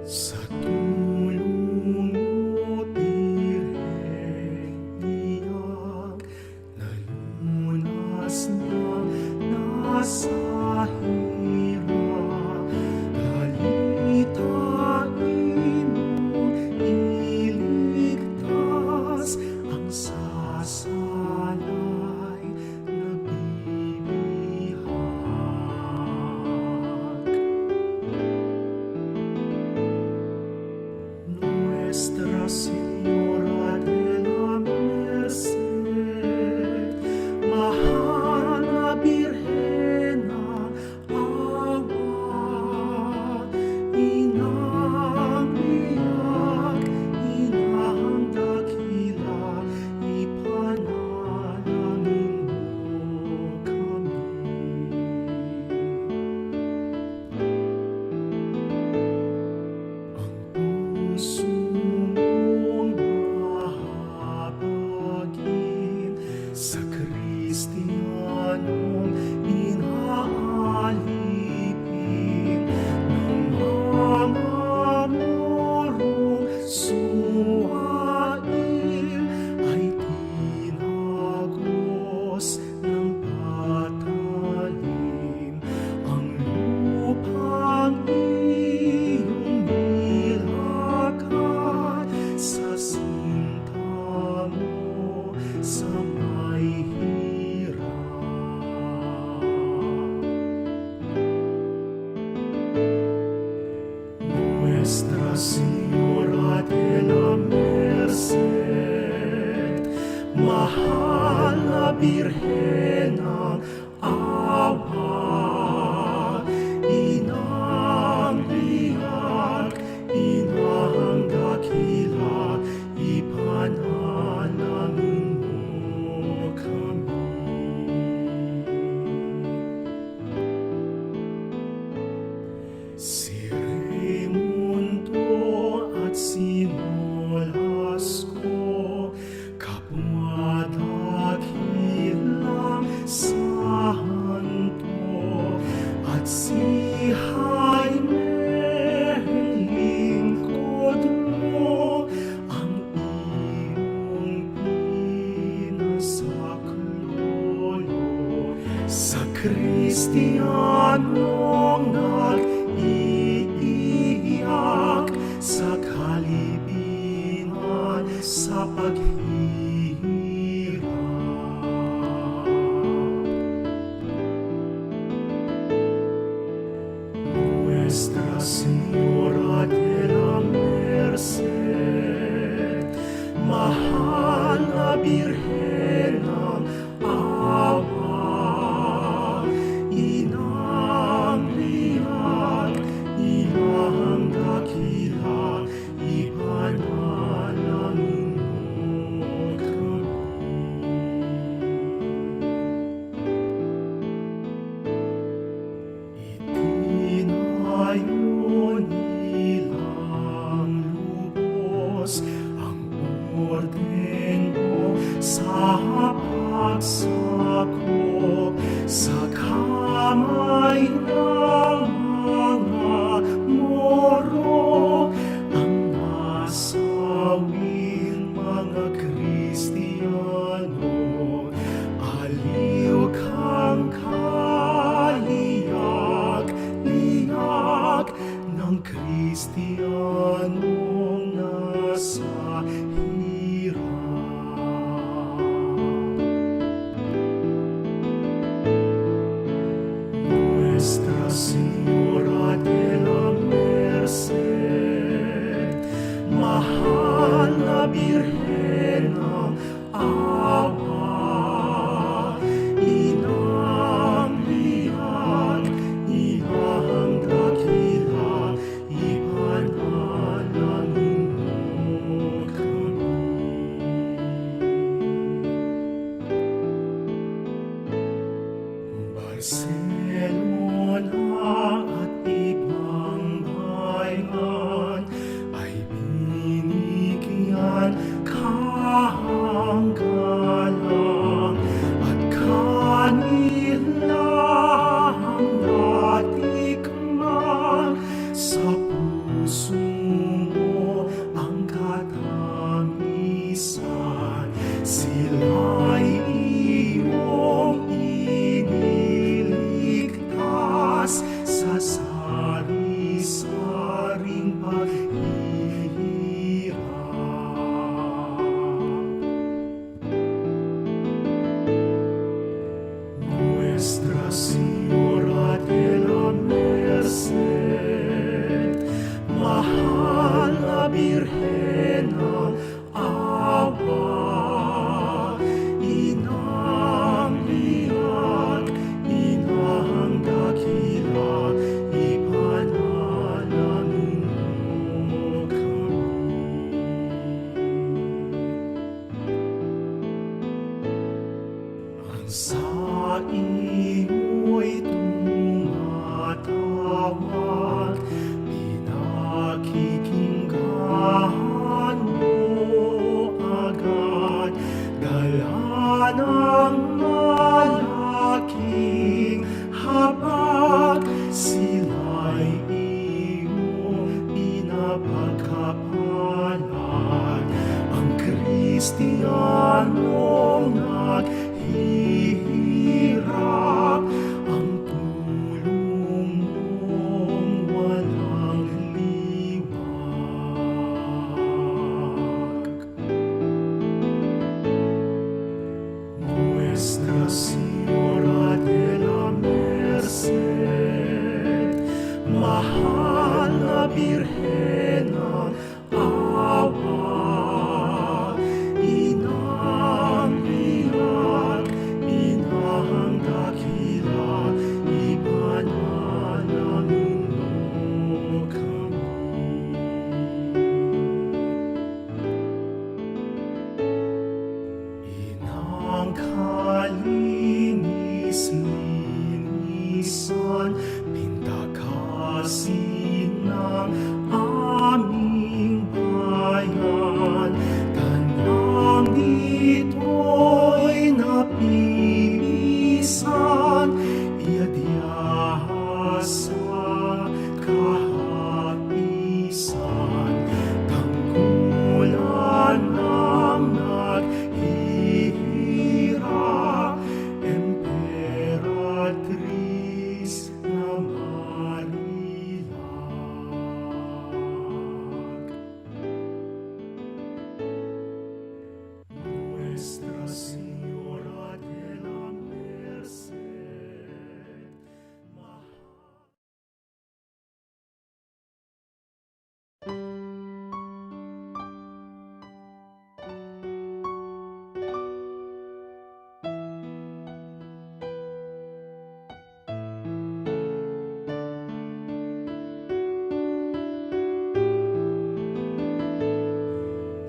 Sa tulong mo, Birhen, iyak na lunas na nasa hirap. Dalitain mo, iligtas ang sasalay na bibihag. Nuestra Señora Dela Merced, mahal na Birhena, awa, inang iyak, inang dakila, ipanalangin mo kami. Ang puso mong mahabagin sa Kristiyanong inaalipin ng mga morong suwail ay tinagos ng patalim ang lupang iyong nilakad sa sinta mo sa may hirap. Nuestra Señora de la Merced, mahal na Birhenang awa, inang iyak, inang dakila, ipanalangin mo kami. Si Raimundo at si Nolasco, kapwa dakilang santo, at si Jaime lingkod mo, ang iyong pinasaklolo sa Kristiyanong nag-iiyak sa kalibingan sa paghihirap. Nuestra Señora de la Merced, mahal na Birhenang awa, inang iyak, inang dakila, ipanalangin mo kami. Itinayo nilang lubos ang orden mo sa pagsakop sa kamay ng mga moro, ang nasawing mga Kristiyano. Aliw kang kaliyak-liyak ng Kristiyanong nasa hirap. Nuestra Señora de la Merced, mahal na Birhenang awa, inang iyak, inang dakila, ipanalangin Kristiyanong naghihirap, ang tulong mong walang liwag. Nuestra Señora Dela Merced, mahal na Birhen ng awa, inang biyak, inang dakila, ipanalangin mo kami. Inang kalinis-linisan, pintakasin ng aming bayan, tanang dito'y napilisan, iadya sa kahapisan, tanggulan ng naghihirap, Emperatriz na marilag. Nuestra Señora de la Merced,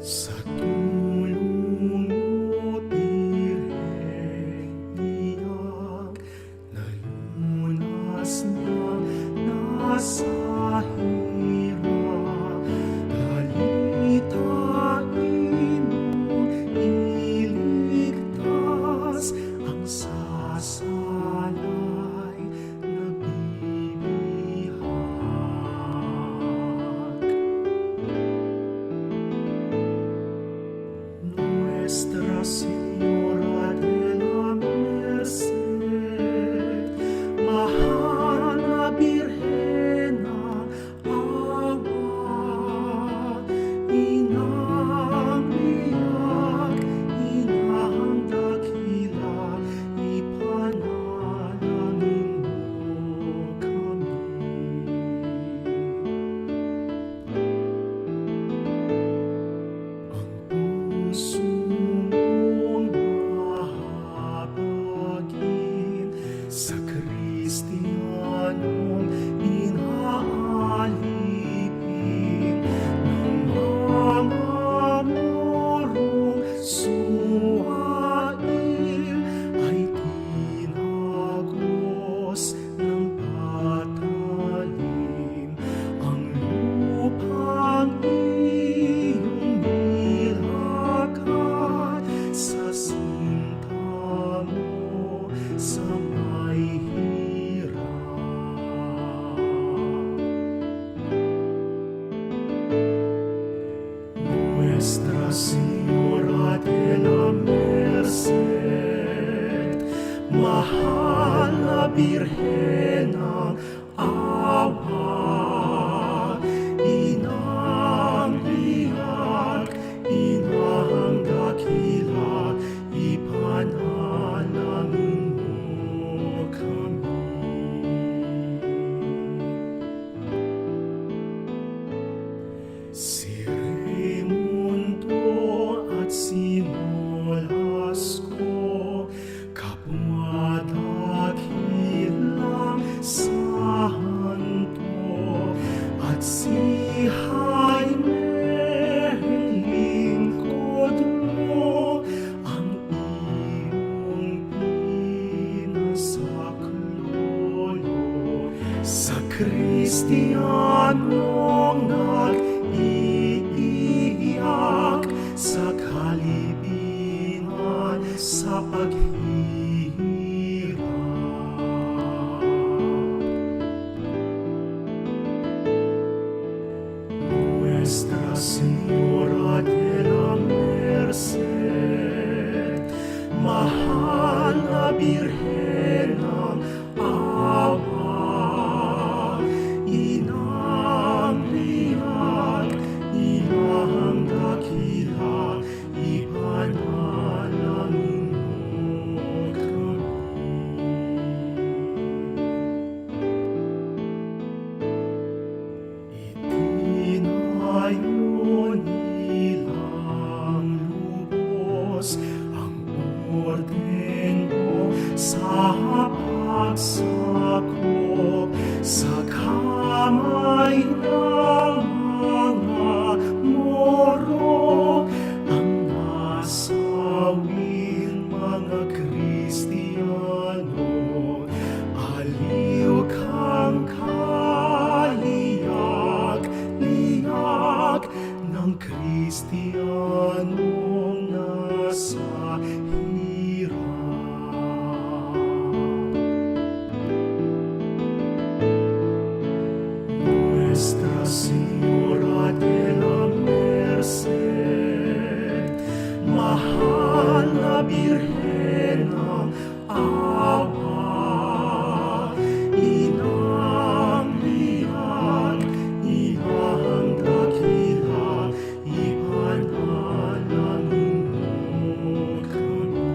sa tulong mo, direk-iyak, nalunas ng nasa hirap, dalitain mo, iligtas ang sasalay na bibihag. Nuestra Señora de la Merced, mahal na Birhen ng awa, inang biyak, inang dakila, ipanalangin mo kami. Puso mong mahabagin, sa Kristiyanong inaalipin, ng mga morong suwail ay tinagos ng patalim, ang lupang iyong nilakad sa sinta mo sa may hirap. Nuestra Señora de la Merced, mahal na Birhen ng awa, inang biyak, inang dakila, ipanalangin mo kami. Si Raimundo at si Nolasco, kapwa dakilang santo, at si Jaime, lingkod mo, ang iyong pinasaklolo, sa Kristiyanong nag-iiyak, sa kalibingan, sa paghihirap. Nuestra Señora de la Merced, Merced, mahal na Birhen ng awa, inang lihat, inang dakila, ipanalangin mo kami. Itinayo nilang lubos ang orden mo sa pagsakop sa kamay ng mga moro ang nasawin mga Kristiyano. Aliw kang kaliyak-liyak ng Kristiyanong nasa hirap. Nuestra Señora Dela Merced, mahal na Birhen ng awa, inang lihat, inang dakila, ipanalangin mo kami.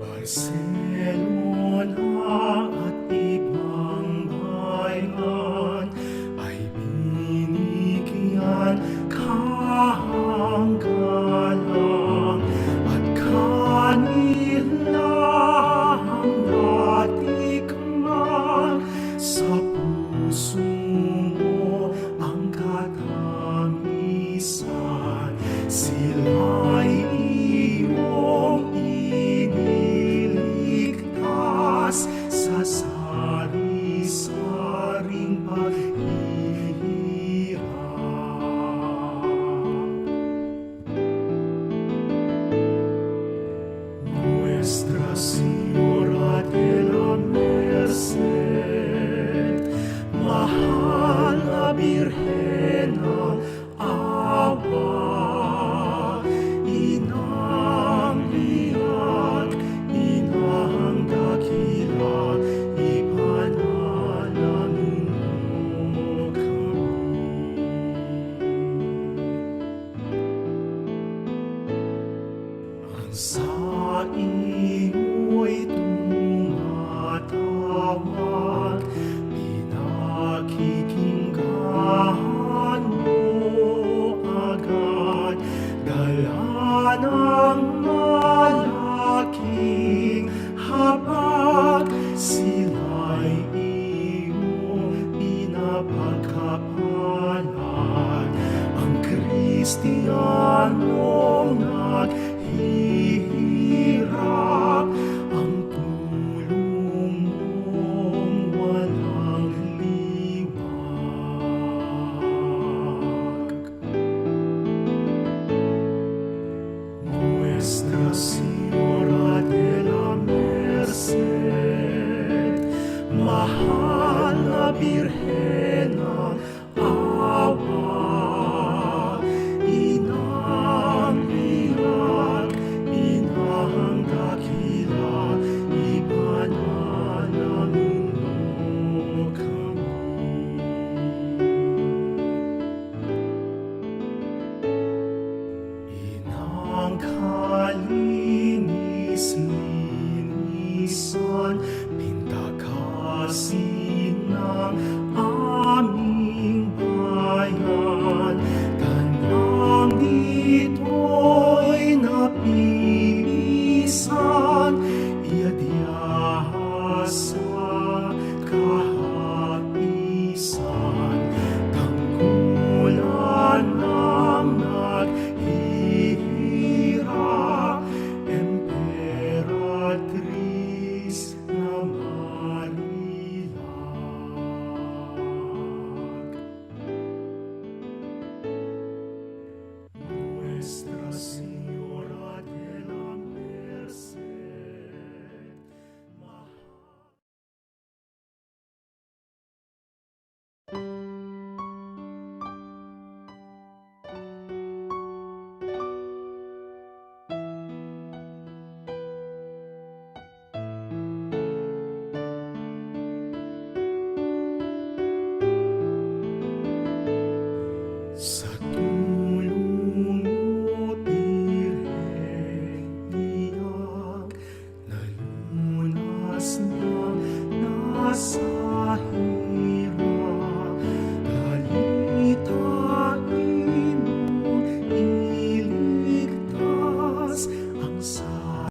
Barcelona at ibang bayan ay binigyan kahanggalang at kanilang natikman sa puso mo ang katamisan. Sila'y iyong iniligtas sa sari-saring paghihirap. Nuestra Señora Dela Merced, mahal na Birhen ng awa, inang lihat, inang dakila, ipanalangin mo kami. Ang saingo'y tumatawag, pinakikinggan mo agad, dala ng malaking habag. Sila'y iyong pinapagkapalan, ang Kristiyanong naghihirap, ang tulong mong walang liwag. Nuestra Señora Dela Merced, mahal na Birhen ng awa, inang lihat, inang dakila, ipanalangin mo kami. Inang kalinis-linisan, pintakasin ng aming bayan, tanang dito'y napipisan, iadya sa kahapisan, tangkulan ng naghihirap, Emperatriz na Manila. sa hirap, dalitain mo, iligtas ang sa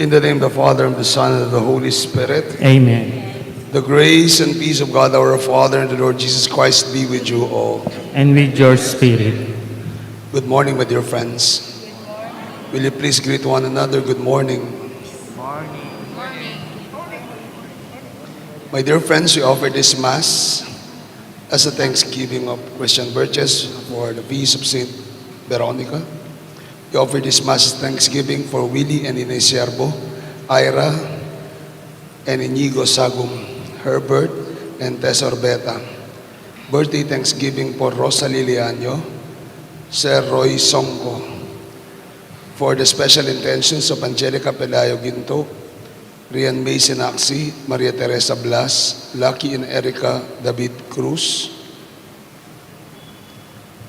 In the name of the Father, and the Son, and of the Holy Spirit. Amen. The grace and peace of God our Father and the Lord Jesus Christ be with you all. And with your spirit. Good morning, my dear friends. Will you please greet one another? Good morning. My dear friends, we offer this Mass as a thanksgiving of Christian birthdays for the feast of Saint Veronica. We offer this Mass as thanksgiving for Willie and Inez Siervo, Ira and Inigo Sagum, Herbert and Tessa Orbeta. Birthday thanksgiving for Rosa Liliano, Sir Roy Songko. For the special intentions of Angelica Pelayo Ginto, Rian May Sinaxi, Maria Teresa Blas, Lucky and Erica David Cruz.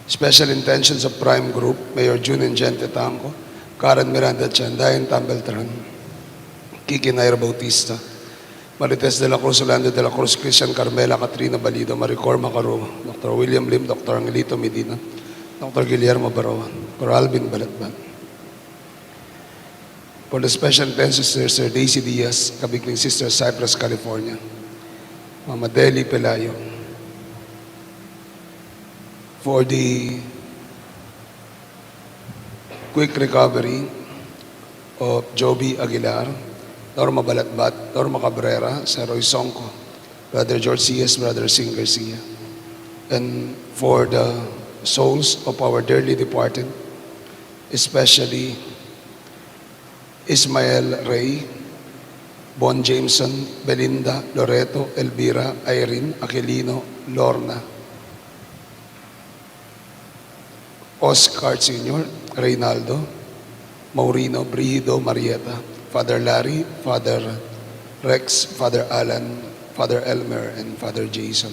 Special intentions of Prime Group, Mayor June and Jen Tetanco, Karen Miranda Chanday and Tam Beltran, Kiki Naira Bautista, Marites de la Cruz, Orlando de la Cruz, Christian Carmela, Katrina Balido, Maricor Macaro, Dr. William Lim, Dr. Angelito Medina, Dr. Guillermo Baroa, Dr. Alvin Balatban. For the special intentions, Sir Daisy Diaz, Kabikling Sister, Cypress, California, Mama Deli Pelayo. For the quick recovery of Joby Aguilar, Norma Balatbat, Norma Cabrera, Sir Roy Songko, Brother George C.S., Brother Sing Garcia. And for the souls of our dearly departed, especially Ismael Ray, Bon Jameson, Belinda, Loreto, Elvira, Irene, Aquilino, Lorna, Oscar Sr., Reynaldo, Maurino, Brigido, Marieta, Father Larry, Father Rex, Father Alan, Father Elmer, and Father Jason.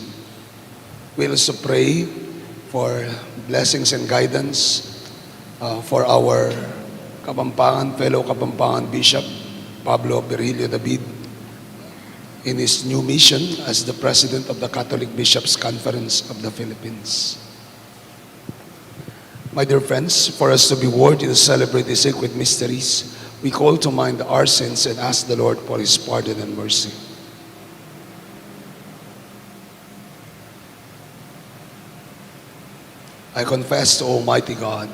We also pray for blessings and guidance for our fellow Kapampangan Bishop, Pablo Virgilio David, in his new mission as the President of the Catholic Bishops' Conference of the Philippines. My dear friends, for us to be worthy to celebrate the sacred mysteries, we call to mind our sins and ask the Lord for His pardon and mercy. I confess to Almighty God,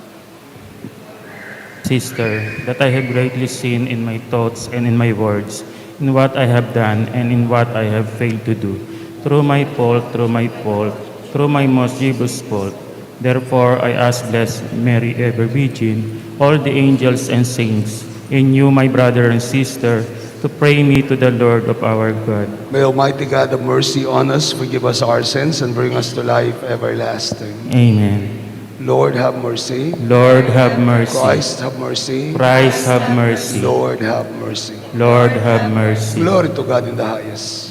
Sister, that I have greatly sinned in my thoughts and in my words, in what I have done and in what I have failed to do, through my fault, through my most grievous fault. Therefore, I ask Blessed Mary, ever Virgin, all the angels and saints, and you, my brother and sister, to pray me to the Lord of our God. may Almighty God have mercy on us, forgive us our sins, and bring us to life everlasting. Amen. Lord, have mercy. Lord, have mercy. Christ, have mercy. Christ, have mercy. Lord, have mercy. Lord, have mercy. Glory to God in the highest.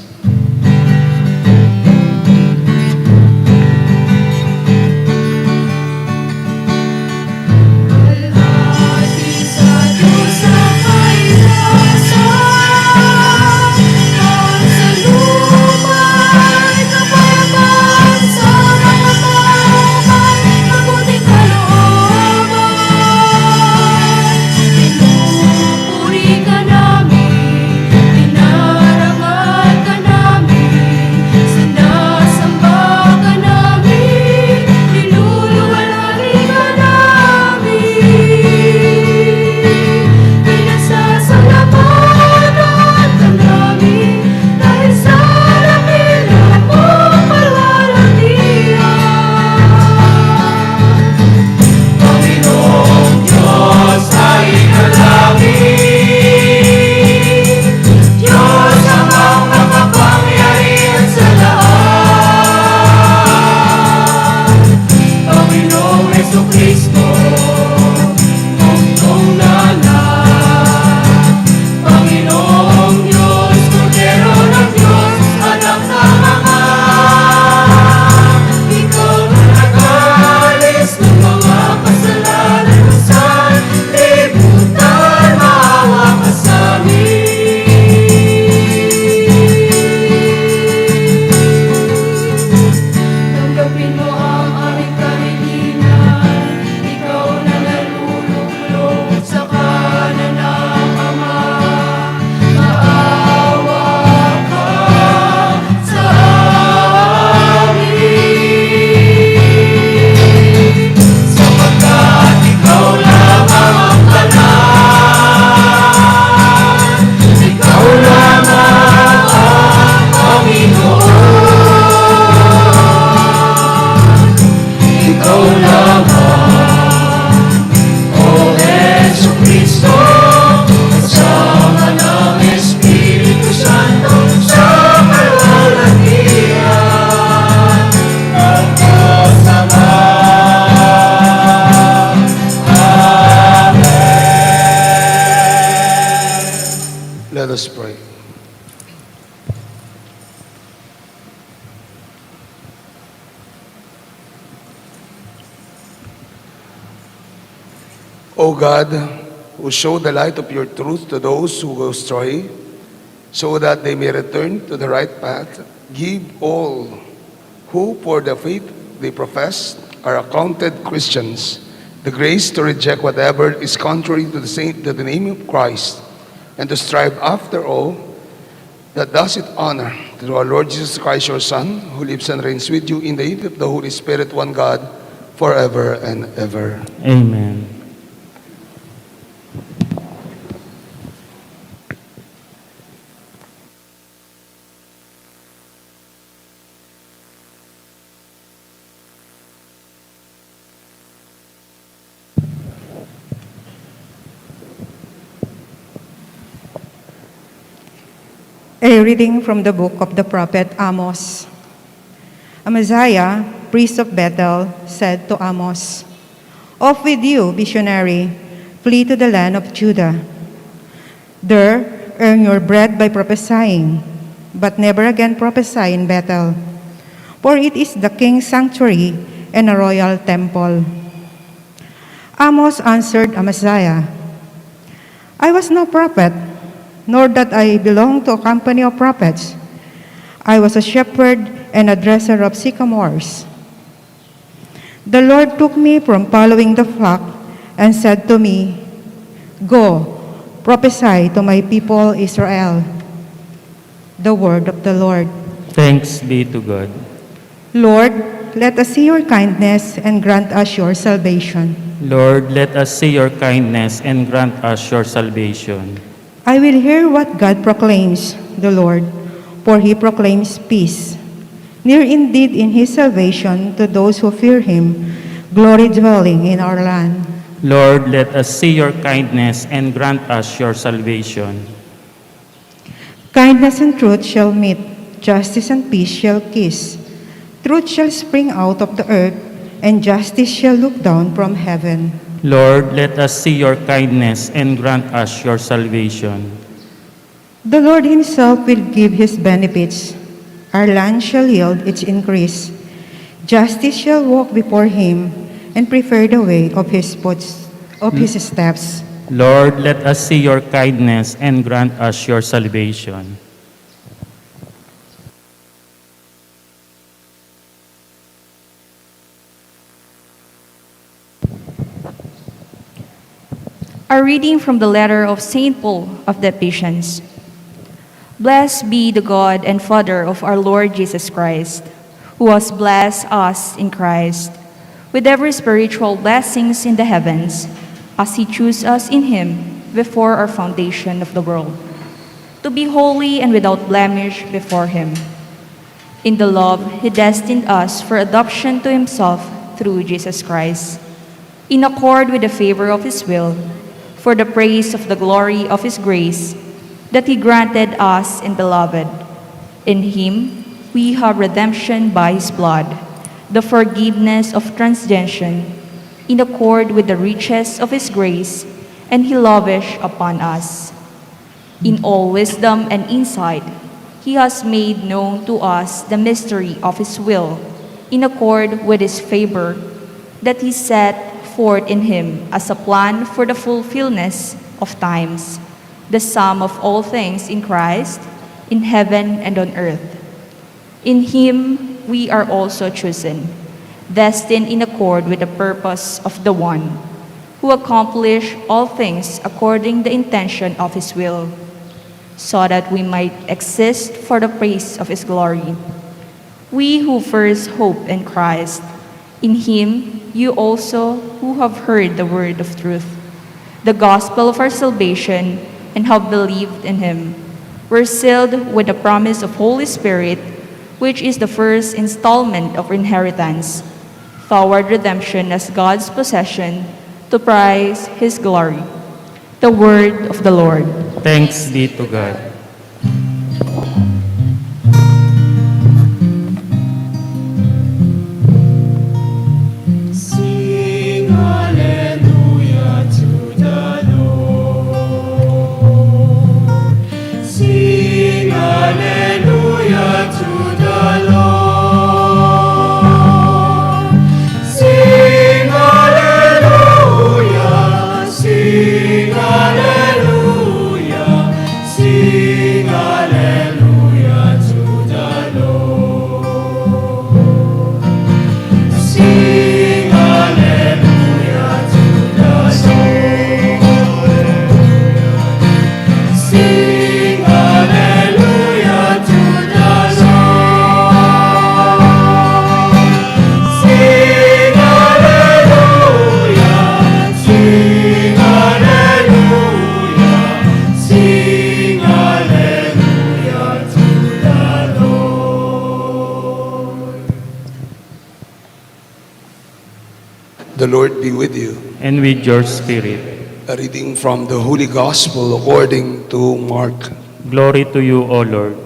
Let us pray. O God, who show the light of your truth to those who go astray, so that they may return to the right path, give all who, for the faith they profess, are accounted Christians, the grace to reject whatever is contrary to the name of Christ, and to strive after all that does it honor through our Lord Jesus Christ, your Son, who lives and reigns with you in the unity of the Holy Spirit, one God, forever and ever. Amen. A reading from the book of the prophet Amos. Amaziah, priest of Bethel, said to Amos, Off with you, visionary, flee to the land of Judah. There, earn your bread by prophesying, but never again prophesy in Bethel, for it is the king's sanctuary and a royal temple. Amos answered Amaziah, I was no prophet, nor that I belonged to a company of prophets. I was a shepherd and a dresser of sycamores. The Lord took me from following the flock and said to me, Go, prophesy to my people Israel. The word of the Lord. Thanks be to God. Lord, let us see your kindness and grant us your salvation. Lord, let us see your kindness and grant us your salvation. I will hear what God proclaims, the Lord, for he proclaims peace. Near indeed in his salvation to those who fear him, glory dwelling in our land. Lord, let us see your kindness and grant us your salvation. Kindness and truth shall meet, justice and peace shall kiss. Truth shall spring out of the earth, and justice shall look down from heaven. Lord, let us see your kindness and grant us your salvation. The Lord himself will give his benefits. Our land shall yield its increase. Justice shall walk before him and prepare the way of his steps. Lord, let us see your kindness and grant us your salvation. A reading from the letter of St. Paul of the Ephesians. Blessed be the God and Father of our Lord Jesus Christ, who has blessed us in Christ with every spiritual blessings in the heavens, as he chose us in him before our foundation of the world, to be holy and without blemish before him. In the love he destined us for adoption to himself through Jesus Christ, in accord with the favor of his will, for the praise of the glory of his grace, that he granted us in Beloved. In him we have redemption by his blood, the forgiveness of transgression, in accord with the riches of his grace, and he lavished upon us. In all wisdom and insight, he has made known to us the mystery of his will, in accord with his favor, that he set forth in him as a plan for the fulfillment of times, the sum of all things in Christ, in heaven and on earth. In him we are also chosen, destined in accord with the purpose of the one who accomplished all things according to the intention of his will, so that we might exist for the praise of his glory. We who first hope in Christ, in him you also who have heard the word of truth, the gospel of our salvation, and have believed in him, were sealed with the promise of Holy Spirit, which is the first installment of inheritance, toward redemption as God's possession, to praise his glory. The word of the Lord. Thanks be to God. Sing hallelujah to the Lord. Sing hallelujah to the Lord. Sing hallelujah. Sing hallelujah. Sing hallelujah to the Lord. Sing hallelujah to the Lord. Sing hallelujah to the Lord. Sing hallelujah. Sing hallelujah. Sing hallelujah to the Lord. The Lord be with you. And with your spirit. A reading from the Holy Gospel according to Mark. Glory to you, O Lord.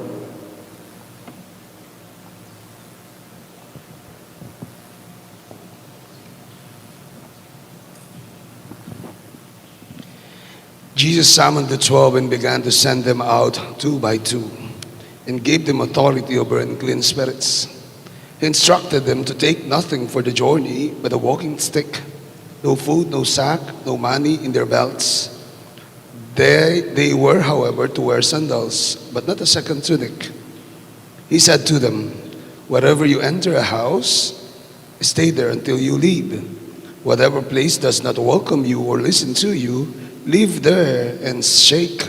Jesus summoned the 12 and began to send them out two by two and gave them authority over unclean spirits. He instructed them to take nothing for the journey but a walking stick, no food, no sack, no money in their belts. They were, however, to wear sandals, but not a second tunic. He said to them, "Wherever you enter a house, stay there until you leave. Whatever place does not welcome you or listen to you, leave there and shake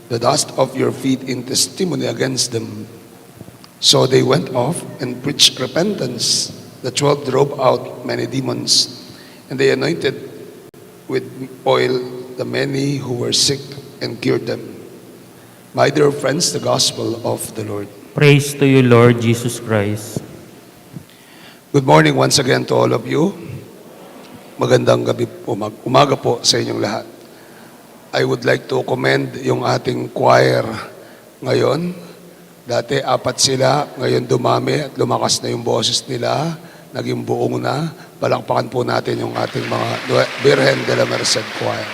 the dust off your feet in testimony against them." So they went off and preached repentance. The 12 drove out many demons, and they anointed with oil the many who were sick and cured them. My dear friends, the gospel of the Lord. Praise to you, Lord Jesus Christ. Good morning once again to all of you. Magandang gabi po, umaga po sa inyong lahat. I would like to commend yung ating choir ngayon. Dati 4 sila, ngayon dumami at lumakas na yung boses nila, naging buong na. Palakpakan po natin yung ating mga Virgen Dela Merced choir.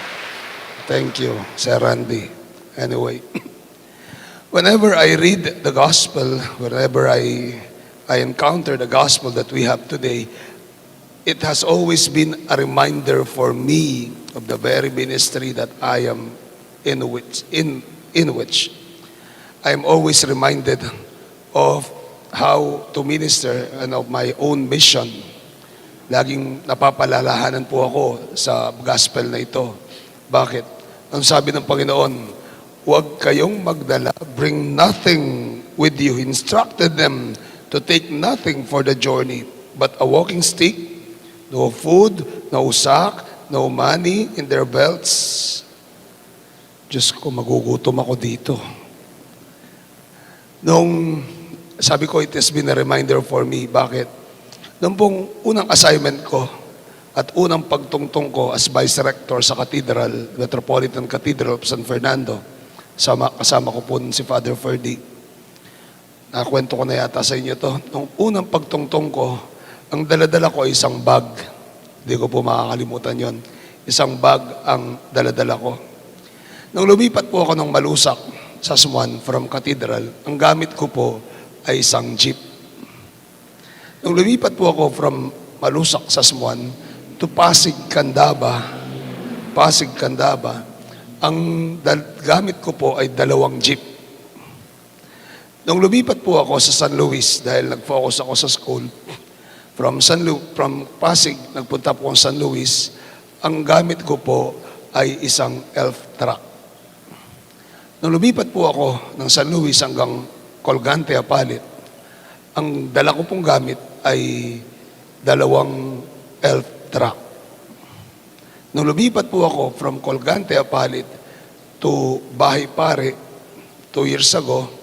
Thank you, Sir Randy. Anyway, whenever I read the gospel, whenever I encounter the gospel that we have today, it has always been a reminder for me of the very ministry that I am in which I am always reminded of how to minister and of my own mission. Laging napapalalahanan po ako sa gospel na ito. Bakit? Ang sabi ng Panginoon, huwag kayong magdala, bring nothing with you. He instructed them to take nothing for the journey, but a walking stick, no food, no sack, no money in their belts. Diyos ko, magugutom ako dito. Sabi ko, it has been a reminder for me. Bakit? Nung pong unang assignment ko at unang pagtungtong ko as Vice Rector sa Cathedral, Metropolitan Cathedral of San Fernando, kasama ko po si Father Ferdy. Nakakwento ko na yata sa inyo to. Nung unang pagtungtong ko, ang daladala ko ay isang bag. Hindi ko po makakalimutan yon. Isang bag ang daladala ko. Nung lumipat po ako ng Malusak sa Swan from Cathedral, ang gamit ko po ay isang jeep. Nung lumipat po ako from Malusak sa Swan to Pasig, Candaba, ang gamit ko po ay 2 jeep. Nung lumipat po ako sa San Luis, dahil nag-focus ako sa school, from Pasig, nagpunta po ako sa San Luis, ang gamit ko po ay isang elf truck. Nung lumipat po ako ng San Luis hanggang Colgante, Apalit, ang dala ko pong gamit ay 2 elf truck. Nung lumipat po ako from Colgante, Apalit to Bahay, Pare, 2 years ago,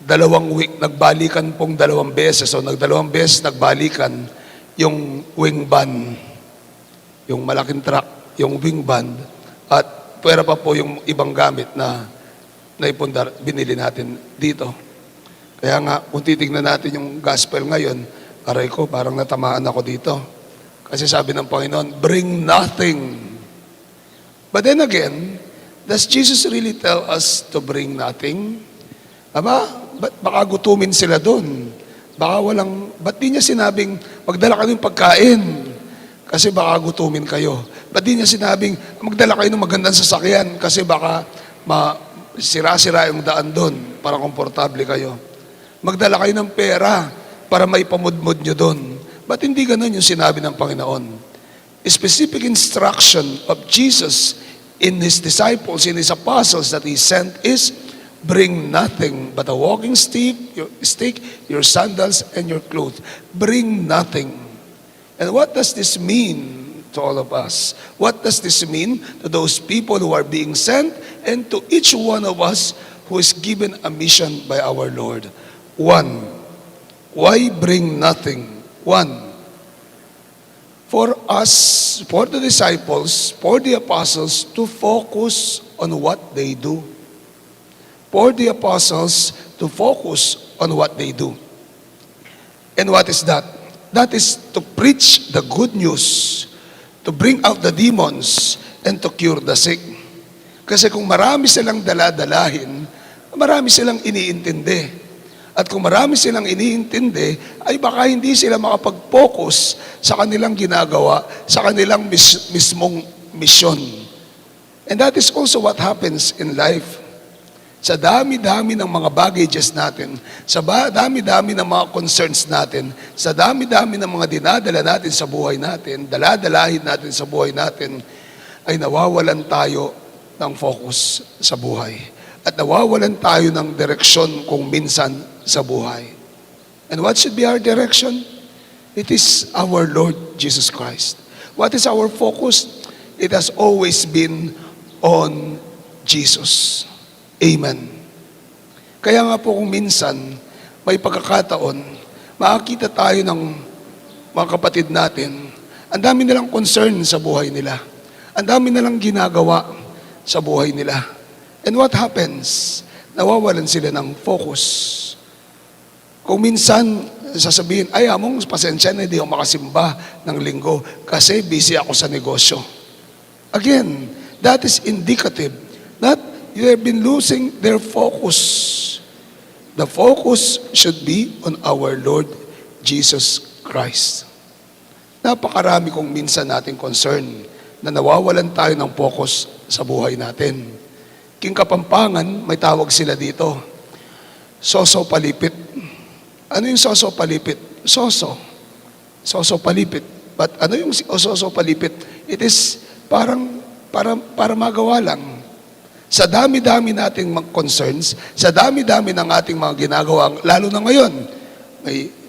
2 week, nagbalikan pong 2 beses. So, 2 beses nagbalikan yung wing van, yung malaking truck, yung wing van, at pwera pa po yung ibang gamit na naipundar, binili natin dito. Kaya nga, kung titignan natin yung gospel ngayon, aray ko, parang natamaan ako dito. Kasi sabi ng Panginoon, bring nothing. But then again, does Jesus really tell us to bring nothing? Baka gutumin sila doon. Ba't di niya sinabing, magdala kayo ng pagkain? Kasi baka gutumin kayo. Ba't di niya sinabing, magdala kayo ng magandang sasakyan? Kasi baka sira-sira yung daan doon para komportable kayo. Magdala kayo ng pera para may pamudmud nyo doon. Ba't hindi ganun yung sinabi ng Panginoon? A specific instruction of Jesus in His disciples, in His apostles that He sent is, bring nothing but a walking stick, your sandals, and your clothes. Bring nothing. And what does this mean to all of us? What does this mean to those people who are being sent and to each one of us who is given a mission by our Lord? 1, why bring nothing? 1, for us, for the disciples, for the apostles to focus on what they do. For the apostles to focus on what they do. And what is that? That is to preach the good news, to bring out the demons, and to cure the sick. Kasi kung marami silang daladalahin, marami silang iniintindi. At kung marami silang iniintindi, ay baka hindi sila makapag-focus sa kanilang ginagawa, sa kanilang mismong misyon. And that is also what happens in life. Sa dami-dami ng mga baggages natin, sa dami-dami ng mga concerns natin, sa dami-dami ng mga dinadala natin sa buhay natin, daladalahin natin sa buhay natin, ay nawawalan tayo ng focus sa buhay. At nawawalan tayo ng direksyon kung minsan sa buhay. And what should be our direction? It is our Lord Jesus Christ. What is our focus? It has always been on Jesus. Amen. Kaya nga po kung minsan may pagkakataon, makakita tayo ng mga kapatid natin, ang dami nilang concern sa buhay nila. Ang dami nilang ginagawa sa buhay nila. And what happens? Nawawalan sila ng focus. Kung minsan, sasabihin, ay among pasensya na hindi ako makasimba ng linggo kasi busy ako sa negosyo. Again, that is indicative that you have been losing their focus. The focus should be on our Lord Jesus Christ. Napakarami kong minsan nating concern na nawawalan tayo ng focus sa buhay natin. King Kapampangan, may tawag sila dito. Soso palipit. Ano yung soso palipit? Soso palipit. But ano yung soso palipit? It is para magawa lang. Sa dami-dami nating mga concerns, sa dami-dami ng ating mga ginagawa, lalo na ngayon,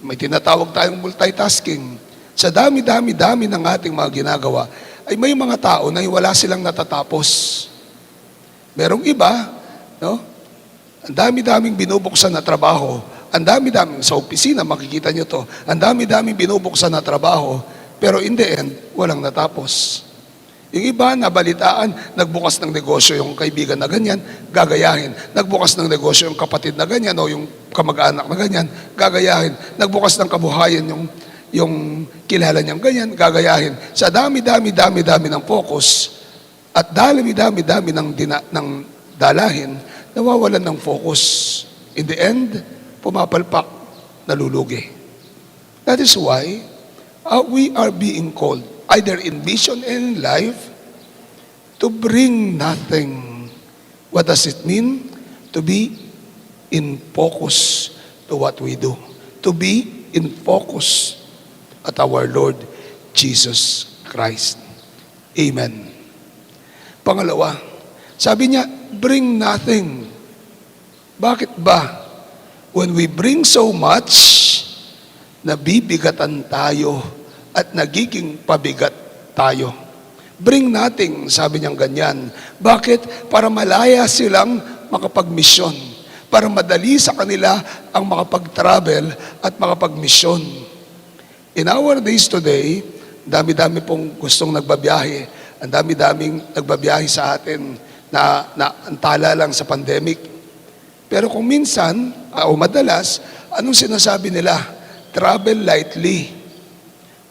may tinatawag tayong multitasking. Sa dami-dami ng ating mga ginagawa, ay may mga tao na wala silang natatapos. Merong iba, no? Ang dami-daming binubuksan na trabaho. Ang dami-daming, sa opisina, makikita nyo to, ang dami-daming binubuksan na trabaho, pero in the end, walang natapos. Yung iba, nabalitaan, nagbukas ng negosyo yung kaibigan na ganyan, gagayahin. Nagbukas ng negosyo yung kapatid na ganyan, o yung kamag-anak na ganyan, gagayahin. Nagbukas ng kabuhayan yung kilala niyang ganyan, gagayahin. Sa dami-dami ng focus, at dami-dami ng dalahin, nawawalan ng focus. In the end, pumapalpak, nalulugi. That is why we are being called, either in mission and in life, to bring nothing. What does it mean? To be in focus to what we do. To be in focus at our Lord Jesus Christ. Amen. Pangalawa, sabi niya, bring nothing. Bakit ba? When we bring so much, nabibigatan tayo at nagiging pabigat tayo. Bring nothing, sabi niyang ganyan. Bakit? Para malaya silang makapag-misyon. Para madali sa kanila ang makapag-travel at makapag-misyon. In our days today, dami-dami pong gustong nagbabiyahe. Ang dami-daming nagbabiyahe sa atin na antala lang sa pandemic. Pero kung minsan, o madalas, anong sinasabi nila? Travel lightly.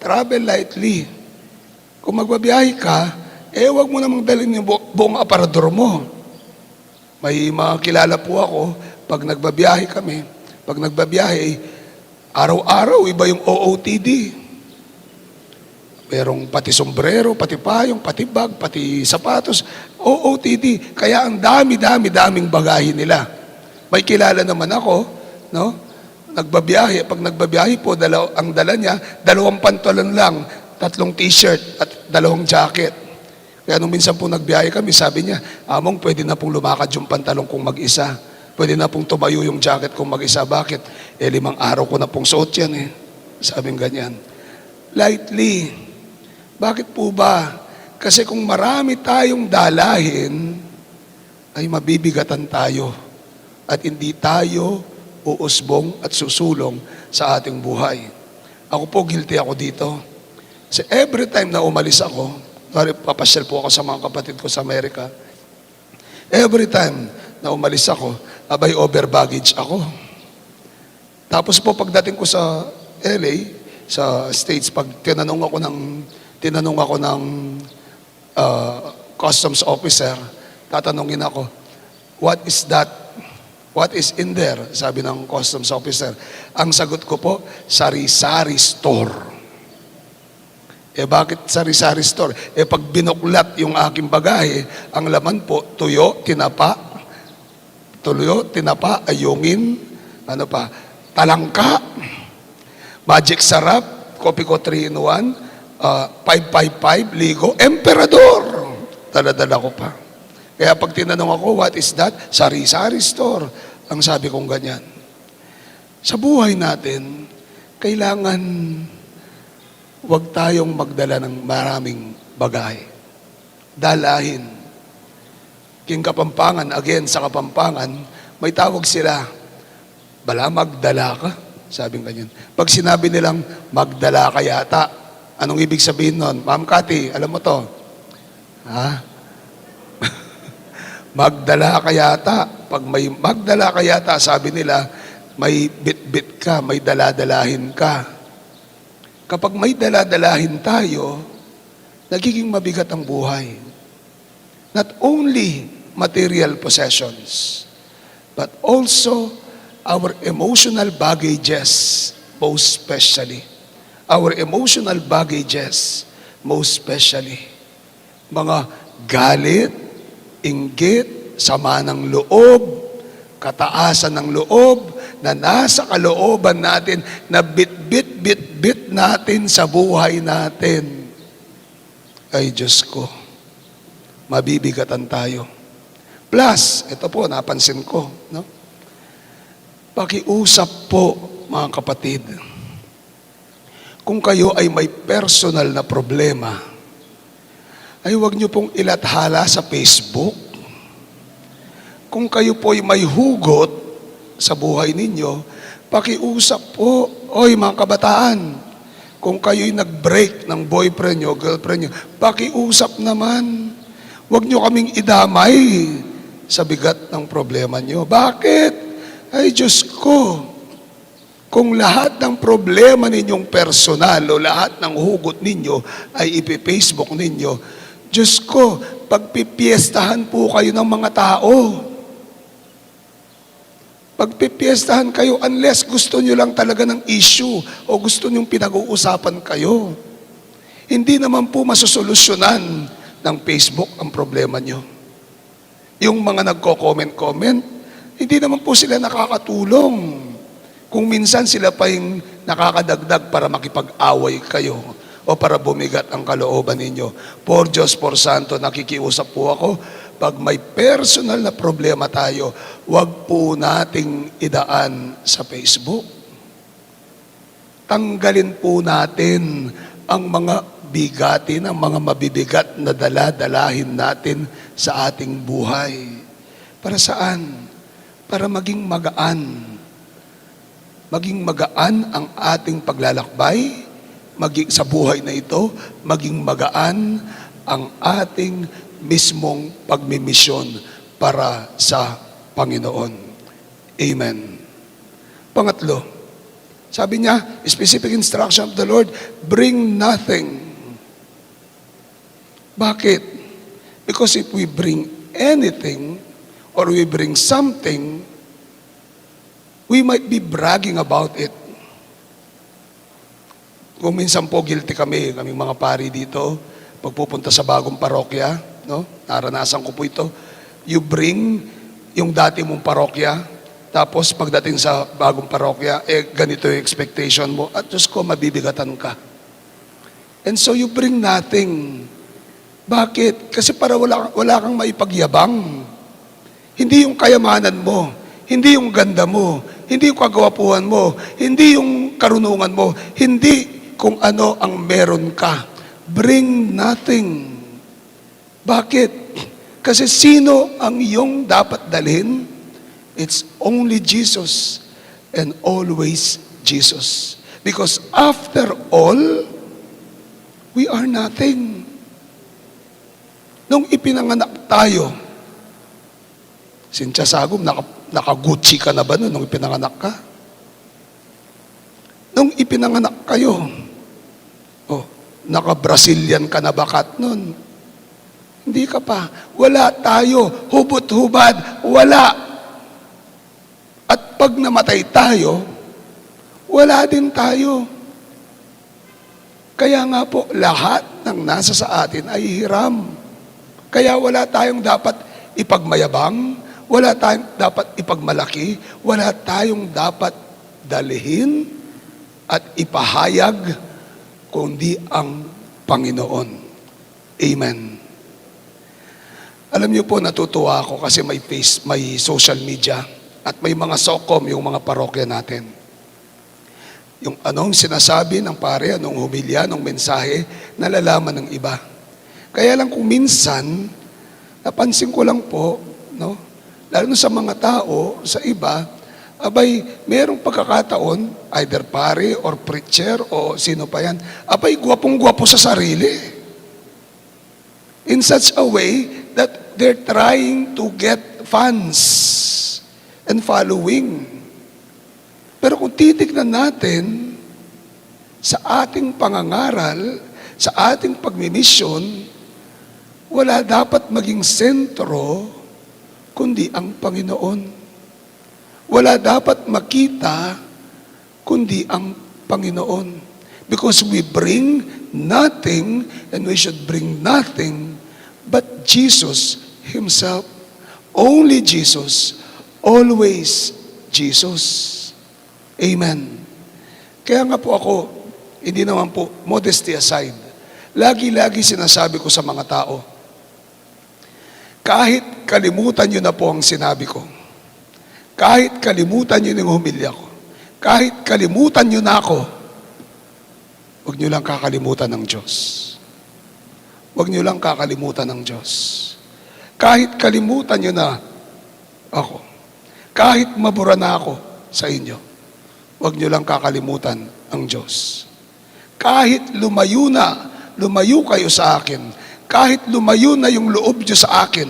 Travel lightly. Kung magbabiyahe ka, huwag mo namang dalhin yung buong aparador mo. May mga kilala po ako, pag nagbabiyahe kami, araw-araw, iba yung OOTD. Merong pati sombrero, pati payong, pati bag, pati sapatos, OOTD. Kaya ang daming bagahe nila. May kilala naman ako, no? Nagbabiyahe. Pag nagbabiyahe po, ang dala niya, 2 pantalon lang, 3 t-shirt at 2 jacket. Kaya nung minsan po nagbiyahe kami, sabi niya, among pwede na pong lumakad yung pantalon kong mag-isa. Pwede na pong tumayo yung jacket kong mag-isa. Bakit? 5 araw ko na pong suot yan eh. Sabing ganyan. Lightly. Bakit po ba? Kasi kung marami tayong dalahin, ay mabibigatan tayo at hindi tayo uusbong at susulong sa ating buhay. Ako po, guilty ako dito. Kasi every time na umalis ako, papasyal po ako sa mga kapatid ko sa Amerika, every time na umalis ako, abay over baggage ako. Tapos po pagdating ko sa LA, sa States, pag tinanong ako ng customs officer, tatanungin ako, what is that? What is in there? Sabi ng customs officer. Ang sagot ko po, sari-sari store. Bakit sari-sari store? Pag binuklat yung aking bagahe, ang laman po, tuyo, tinapa, ayungin, ano pa, talangka, magic sarap, kopi ko 3-in-1, 555, ligo, emperador. Dala-dala ko pa. Kaya pag tinanong ako, what is that? Sari-sari store. Ang sabi kong ganyan. Sa buhay natin, kailangan huwag tayong magdala ng maraming bagay. Dalahin. King Kapampangan, again, sa Kapampangan, may tawag sila, bala magdala ka? Sabing ganyan. Pag sinabi nilang magdala ka yata, anong ibig sabihin nun? Ma'am Cathy, alam mo to? Ha? Magdala ka yata. Pag may magdala ka yata, sabi nila, may bit-bit ka, may daladalahin ka. Kapag may daladalahin tayo, nagiging mabigat ang buhay. Not only material possessions, but also our emotional baggages, most especially. Our emotional baggages, most especially. Mga galit, inggit, sama ng loob, kataasan ng loob, na nasa kalooban natin, na bit-bit natin sa buhay natin. Ay Diyos ko, mabibigatan tayo. Plus, ito po, napansin ko, no? Pakiusap po, mga kapatid. Kung kayo ay may personal na problema, ay huwag niyo pong ilathala sa Facebook. Kung kayo po ay may hugot sa buhay ninyo, pakiusap po. Oy mga kabataan, kung kayo'y nag-break ng boyfriend nyo, girlfriend nyo, pakiusap naman. Huwag nyo kaming idamay sa bigat ng problema nyo. Bakit? Ay Diyos ko, kung lahat ng problema ninyong personal o lahat ng hugot ninyo ay ipi-Facebook ninyo, Diyos ko, pagpipiestahan po kayo ng mga tao. Pagpipiestahan kayo unless gusto nyo lang talaga ng issue o gusto nyo pinag-uusapan kayo. Hindi naman po masusolusyonan ng Facebook ang problema nyo. Yung mga nagko-comment, hindi naman po sila nakakatulong. Kung minsan sila pa yung nakakadagdag para makipag-away kayo o para bumigat ang kalooban ninyo. Por Diyos, por Santo, nakikiusap po ako, pag may personal na problema tayo, huwag po nating idaan sa Facebook. Tanggalin po natin ang mga bigatin, ang mga mabibigat na dala-dalahin natin sa ating buhay. Para saan? Para maging magaan. Maging magaan ang ating paglalakbay, maging sa buhay na ito, maging magaan ang ating mismong pagmimisyon para sa Panginoon. Amen. Pangatlo, sabi niya, specific instruction of the Lord, bring nothing. Bakit? Because if we bring anything or we bring something, we might be bragging about it. Kung minsan po guilty kaming mga pari dito, pagpupunta sa bagong parokya, no? Naranasan ko po ito. You bring yung dati mong parokya, tapos pagdating sa bagong parokya, ganito yung expectation mo, at Diyos ko, mabibigatan ka. And so you bring nothing. Bakit? Kasi para wala kang maipagyabang. Hindi yung kayamanan mo, hindi yung ganda mo, hindi yung kagawapuhan mo, hindi yung karunungan mo, hindi kung ano ang meron ka. Bring nothing. Bakit? Kasi sino ang iyong dapat dalhin? It's only Jesus and always Jesus. Because after all, we are nothing. Nung ipinanganak tayo, Cynthia Sagum, naka-Gucci ka na ba nun nung ipinanganak ka? Nung ipinanganak kayo, naka-Brazilian ka na ba kat nun? Hindi ka pa. Wala tayo. Hubot-hubad. Wala. At pag namatay tayo, wala din tayo. Kaya nga po, lahat ng nasa sa atin ay hiram. Kaya wala tayong dapat ipagmayabang, wala tayong dapat ipagmalaki, wala tayong dapat dalhin at ipahayag, kundi ang Panginoon. Amen. Alam niyo po, natutuwa ako kasi may social media at may mga SOCOM, yung mga parokya natin. Yung anong sinasabi ng pare, anong humilya, anong mensahe, nalalaman ng iba. Kaya lang kung minsan, napansin ko lang po, no? Lalo na sa mga tao, sa iba, abay, merong pagkakataon, either pare or preacher o sino pa yan, abay, gwapong-gwapo sa sarili. In such a way that they're trying to get fans and following. Pero kung titignan natin sa ating pangangaral, sa ating pagmimisyon, wala dapat maging sentro kundi ang Panginoon. Wala dapat makita kundi ang Panginoon. Because we bring nothing and we should bring nothing but Jesus Himself. Only Jesus. Always Jesus. Amen. Kaya nga po ako, hindi naman po, modesty aside, lagi-lagi sinasabi ko sa mga tao, kahit kalimutan nyo na po ang sinabi ko, kahit kalimutan nyo yung humilya ko, kahit kalimutan nyo na ako, huwag nyo lang kakalimutan ng Diyos. Huwag nyo lang kakalimutan ng Diyos. Kahit kalimutan nyo na ako, kahit mabura na ako sa inyo, huwag nyo lang kakalimutan ang Diyos. Kahit lumayo kayo sa akin, kahit lumayo na yung loob nyo sa akin,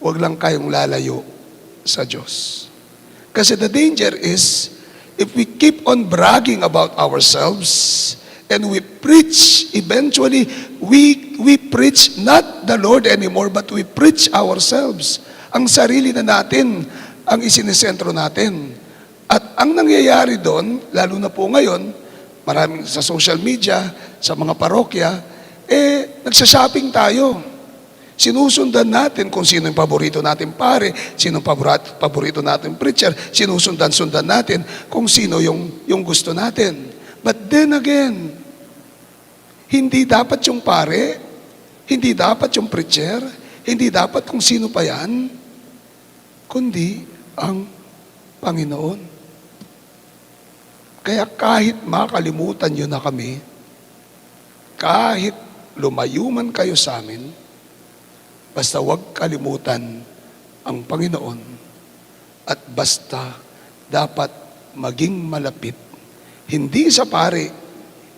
huwag lang kayong lalayo sa Diyos. Kasi the danger is, if we keep on bragging about ourselves, and we preach, eventually, we preach not the Lord anymore, but we preach ourselves. Ang sarili na natin, ang isinisentro natin. At ang nangyayari doon, lalo na po ngayon, maraming sa social media, sa mga parokya, nagsashopping tayo. Sinusundan natin kung sino yung paborito natin pare, sino yung paborito natin preacher, sinusundan-sundan natin kung sino yung gusto natin. But then again, hindi dapat yung pare, hindi dapat yung preacher, hindi dapat kung sino pa yan, kundi ang Panginoon. Kaya kahit makalimutan nyo na kami, kahit lumayo man kayo sa amin, basta huwag kalimutan ang Panginoon at basta dapat maging malapit, hindi sa pare,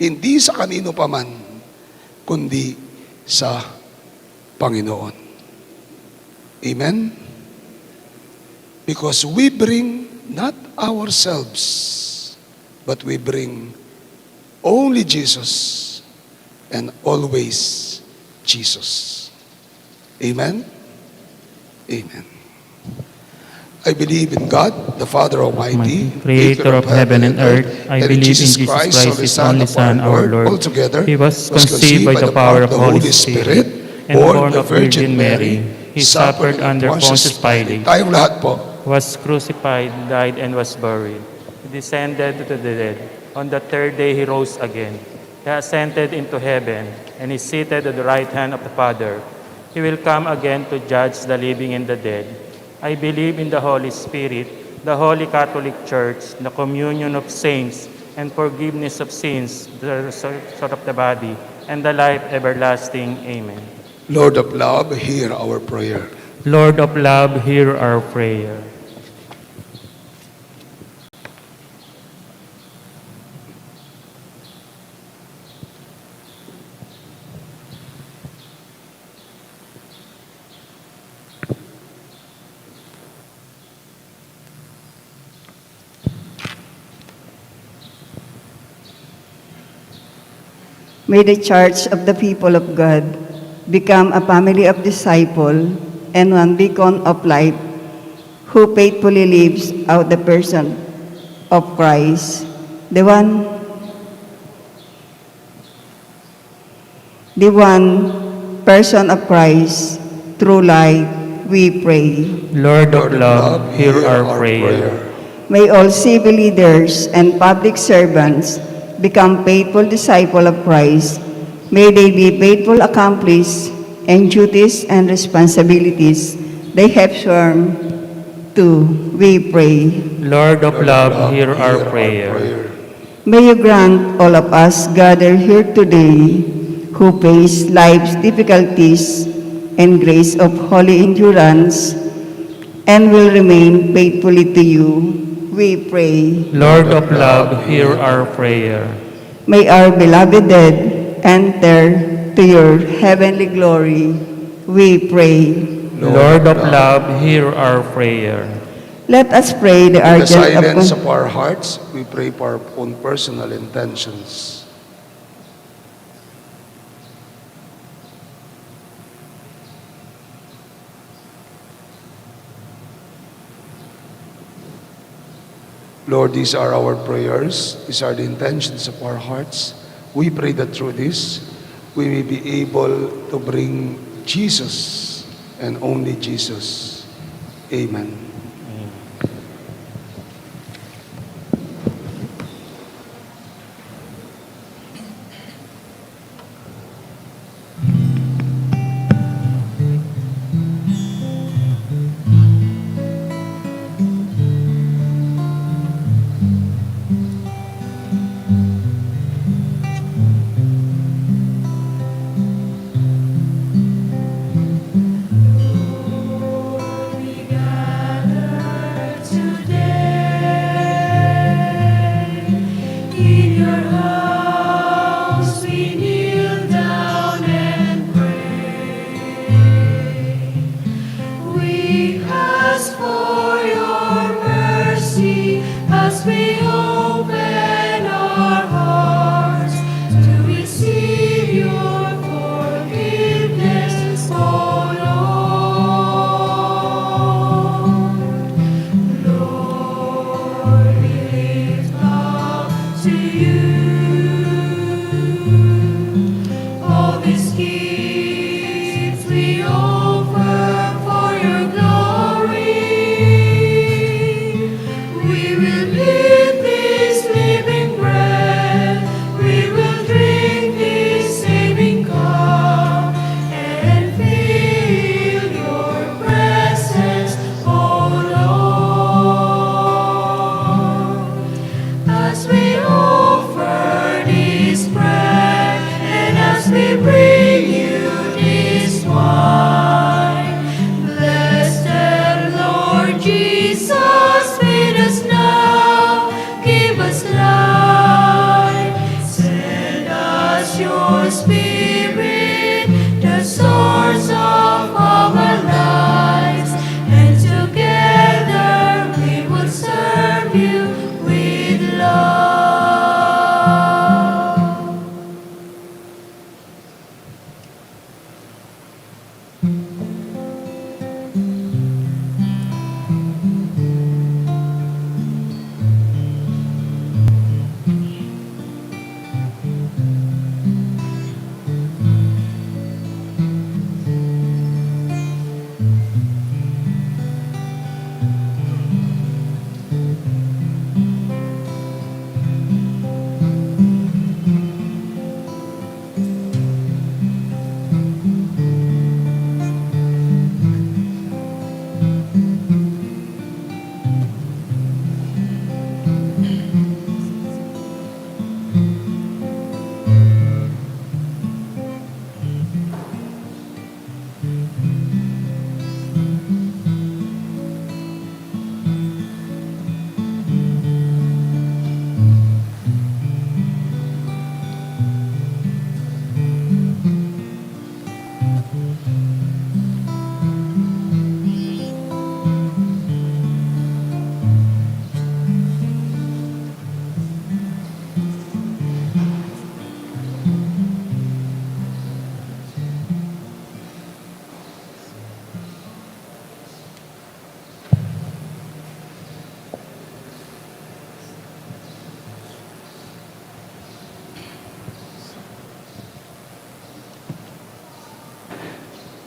hindi sa kanino paman, kundi sa Panginoon. Amen? Because we bring not ourselves, but we bring only Jesus and always Jesus. Amen? Amen. I believe in God, the Father Almighty, Creator of heaven and earth. I believe in Jesus Christ, His only Son, our Lord. Altogether, He was conceived by the power of the Holy Spirit and born of Virgin Mary. He suffered under Pontius Pilate, Tayong lahat po. was crucified, died, and was buried. He descended to the dead. On the third day he rose again. He ascended into heaven, and is seated at the right hand of the Father. He will come again to judge the living and the dead. I believe in the Holy Spirit, the Holy Catholic Church, the communion of saints, and forgiveness of sins, the resurrection of the body, and the life everlasting. Amen. Lord of love, hear our prayer. Lord of love, hear our prayer. May the charge of the people of God become a family of disciples and one beacon of light who faithfully lives out the person of Christ, the one person of Christ, through light, we pray. Lord of love, hear our prayer. May all civil leaders and public servants become faithful disciples of Christ. May they be faithful accomplices in duties and responsibilities they have sworn to, we pray. Lord of love, hear our prayer. May you grant all of us gathered here today who face life's difficulties and grace of holy endurance and will remain faithfully to you, we pray. Lord of love, hear our prayer. May our beloved dead enter to your heavenly glory, we pray. Lord of love, hear our prayer. Let us pray the In the urgent silence of our hearts, we pray for our own personal intentions. Lord, these are our prayers. These are the intentions of our hearts. We pray that through this, we may be able to bring Jesus and only Jesus. Amen. We gather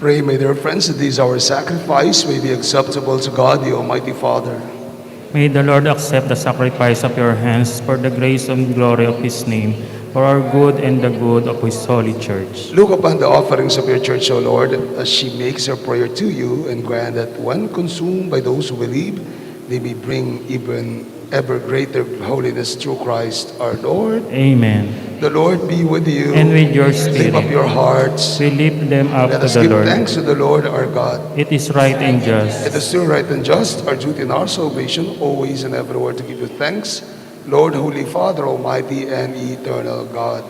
Pray, my dear friends, that this our sacrifice may be acceptable to God, the Almighty Father. May the Lord accept the sacrifice of your hands for the grace and glory of his name, for our good and the good of his holy church. Look upon the offerings of your church, O Lord, as she makes her prayer to you, and grant that when consumed by those who believe, they may bring even ever greater holiness through Christ our Lord. Amen. The Lord be with you. And with your Lift spirit. up your hearts. We lift them up Let to us the give Lord. thanks to the Lord our God. It is right and It just. is still right and just, our duty and our salvation, always and everywhere to give you thanks, Lord, Holy Father, Almighty and Eternal God.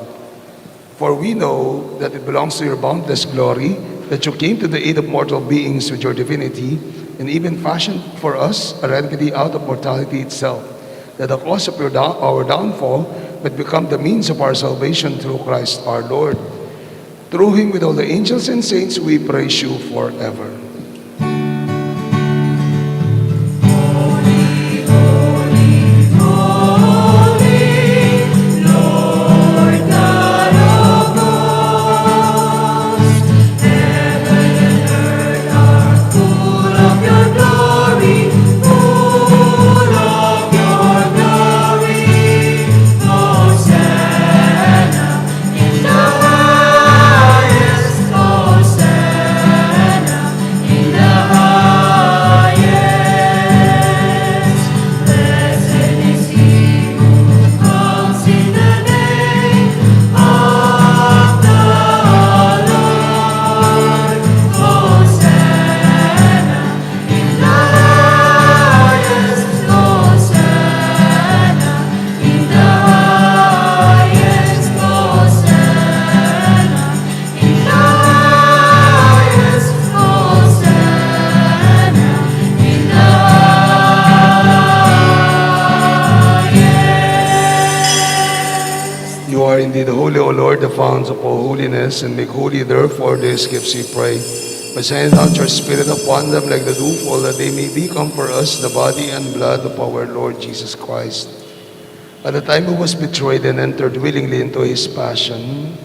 For we know that it belongs to your boundless glory that you came to the aid of mortal beings with your divinity, and even fashioned for us a remedy out of mortality itself, that the cause of our downfall might become the means of our salvation through Christ our Lord. Through him, with all the angels and saints, we praise you forever. You are indeed holy, O Lord, the fount of all holiness, and make holy therefore these gifts, we pray. By sending out your Spirit upon them like the dewfall, that they may become for us the body and blood of our Lord Jesus Christ. At the time he was betrayed and entered willingly into his passion,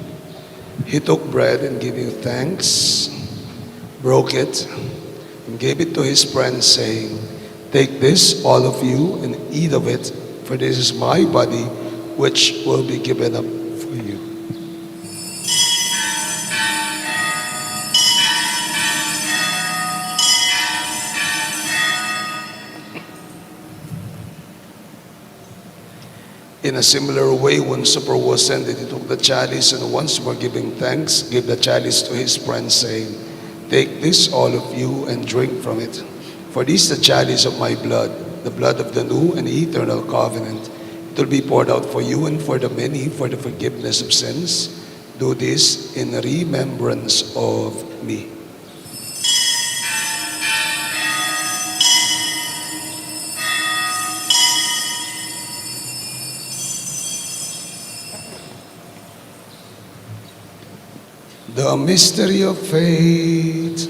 he took bread and giving thanks, broke it, and gave it to his friends, saying, "Take this, all of you, and eat of it, for this is my body, which will be given up for you." In a similar way, when supper was ended, he took the chalice, and once more giving thanks, gave the chalice to his friends, saying, "Take this, all of you, and drink from it. For this is the chalice of my blood, the blood of the new and eternal covenant. It will be poured out for you and for the many for the forgiveness of sins. Do this in remembrance of me." The mystery of faith.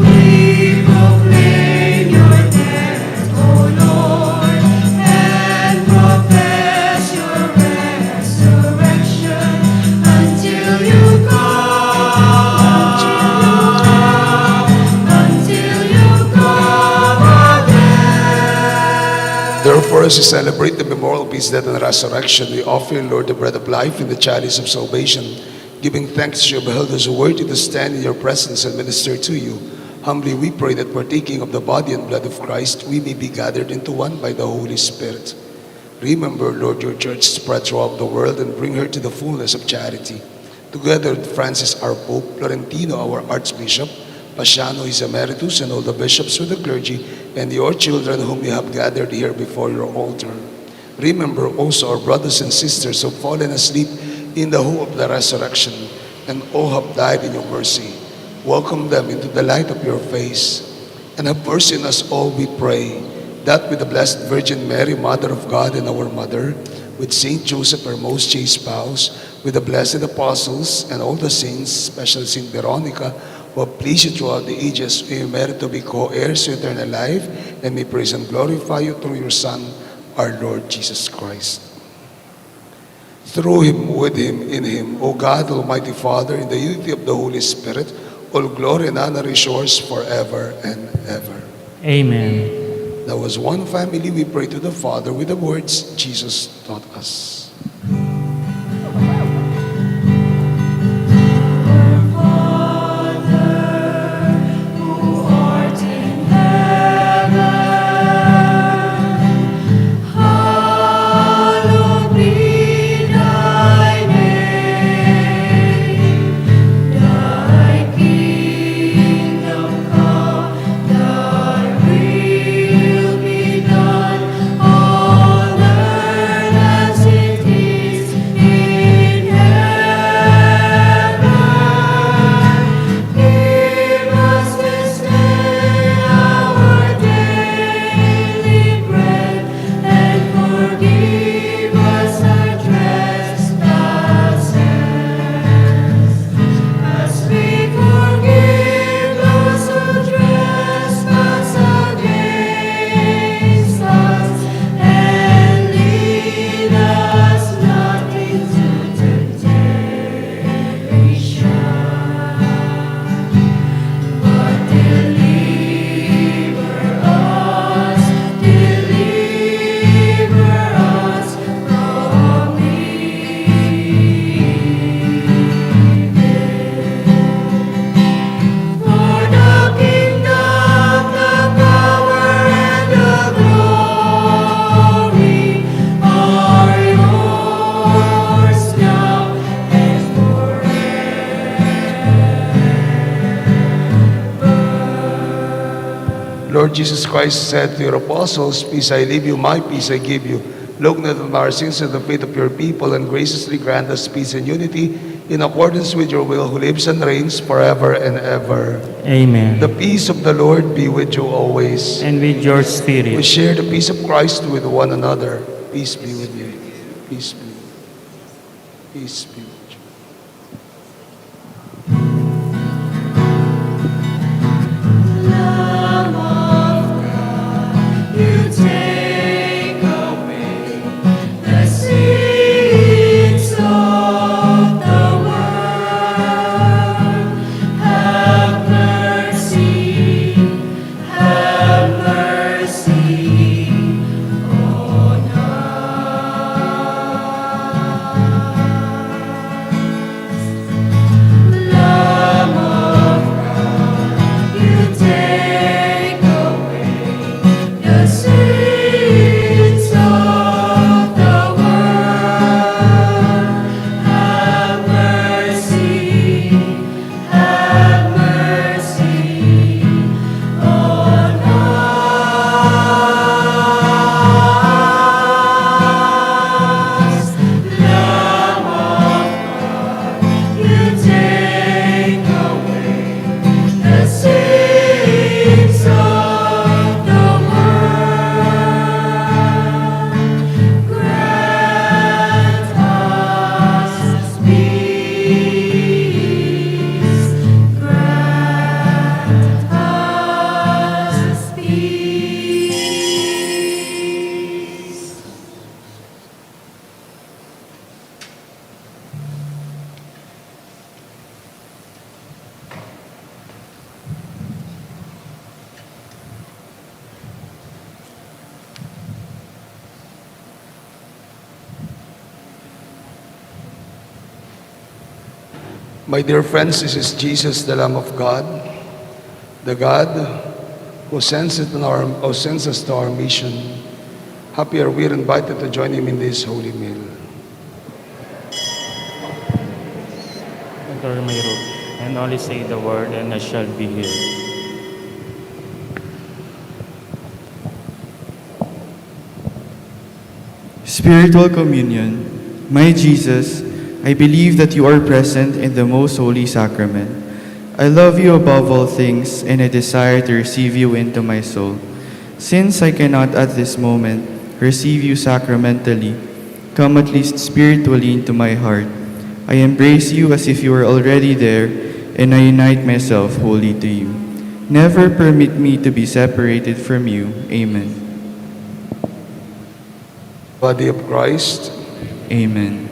We proclaim your death, O Lord, and profess your resurrection until you come. Until you come again. Therefore, as we celebrate the memorial of his death and resurrection, we offer, Lord, the bread of life and the chalice of salvation, giving thanks you have held us worthy to stand in your presence and minister to you. Humbly we pray that partaking of the body and blood of Christ, we may be gathered into one by the Holy Spirit. Remember, Lord, your church spread throughout the world and bring her to the fullness of charity. Together with Francis, our Pope, Florentino, our Archbishop, Pasiano, his emeritus, and all the bishops with the clergy, and your children whom you have gathered here before your altar. Remember also our brothers and sisters who have fallen asleep in the hope of the resurrection, and all have died in your mercy. Welcome them into the light of your face, and have mercy on us all, we pray, that with the Blessed Virgin Mary, Mother of God and our Mother, with Saint Joseph, our most chaste spouse, with the blessed apostles and all the saints, especially Saint Veronica, who have pleased you throughout the ages, we merit to be co-heirs to eternal life, and may praise and glorify you through your Son, our Lord Jesus Christ. through him, with him, in him, O God, Almighty Father, in the unity of the Holy Spirit, all glory and honor is yours forever and ever. Amen. That was one family. We pray to the Father with the words Jesus taught us. Lord Jesus Christ said to your apostles, "Peace I leave you, my peace I give you. Look not on our sins and the faith of your people, and graciously grant us peace and unity in accordance with your will, who lives and reigns forever and ever." Amen. The peace of the Lord be with you always. And with your We spirit. share the peace of Christ with one another. Peace be with you. Peace be. Peace be with you. Lamb of God, you take away the sins of the world. Have mercy on us. Lamb of God, you take away the sins of the world. Have mercy on us. Lamb of God, you take away the sins of the world. Grant us peace. Grant us peace. My dear friends, this is Jesus, the Lamb of God, the God who sends us to our mission. Happy are we invited to join him in this holy meal. Enter my room, and only say the word, and I shall be healed. Spiritual Communion. My Jesus, I believe that you are present in the most holy sacrament. I love you above all things, and I desire to receive you into my soul. Since I cannot at this moment receive you sacramentally, come at least spiritually into my heart. I embrace you as if you were already there, and I unite myself wholly to you. Never permit me to be separated from you. Amen. Body of Christ, Amen.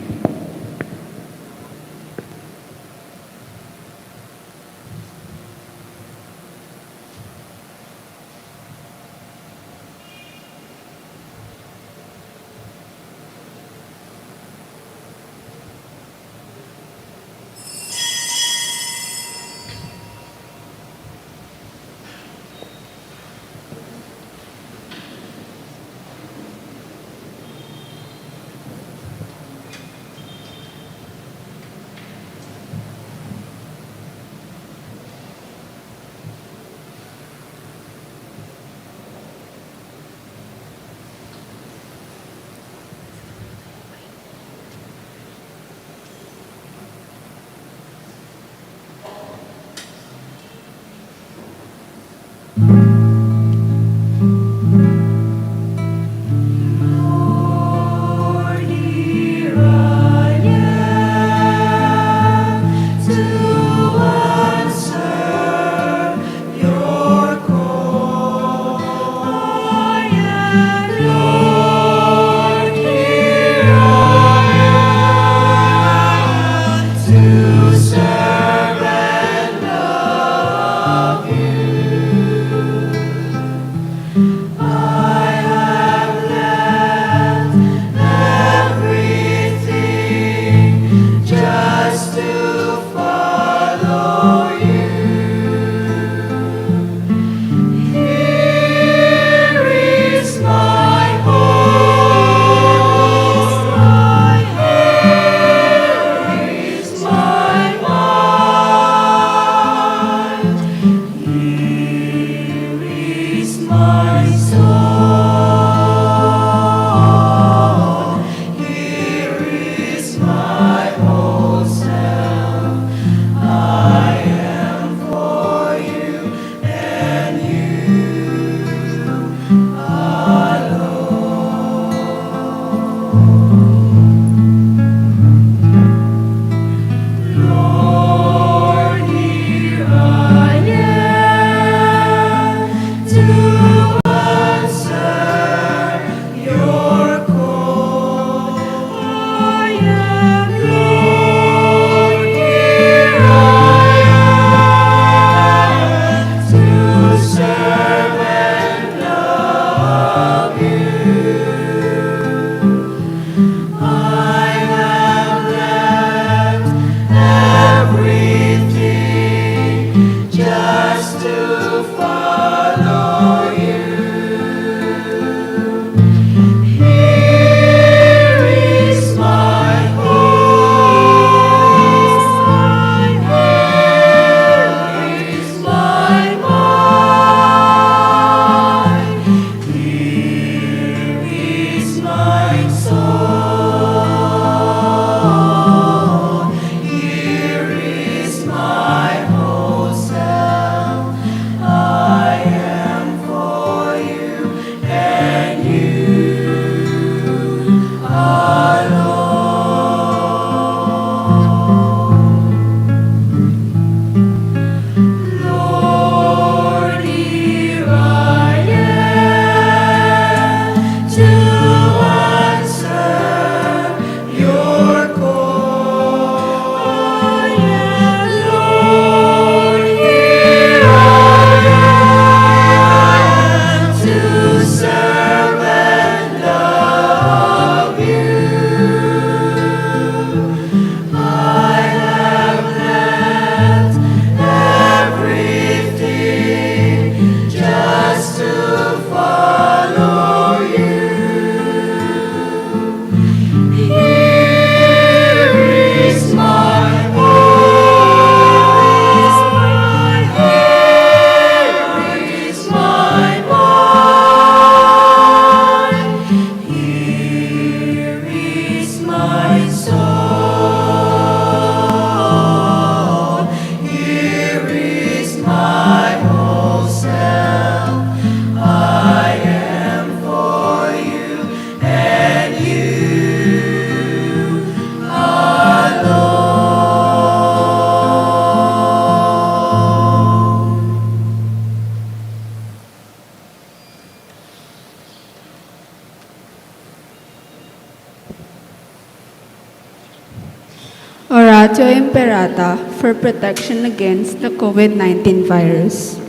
Oratio Imperata for protection against the COVID-19 virus.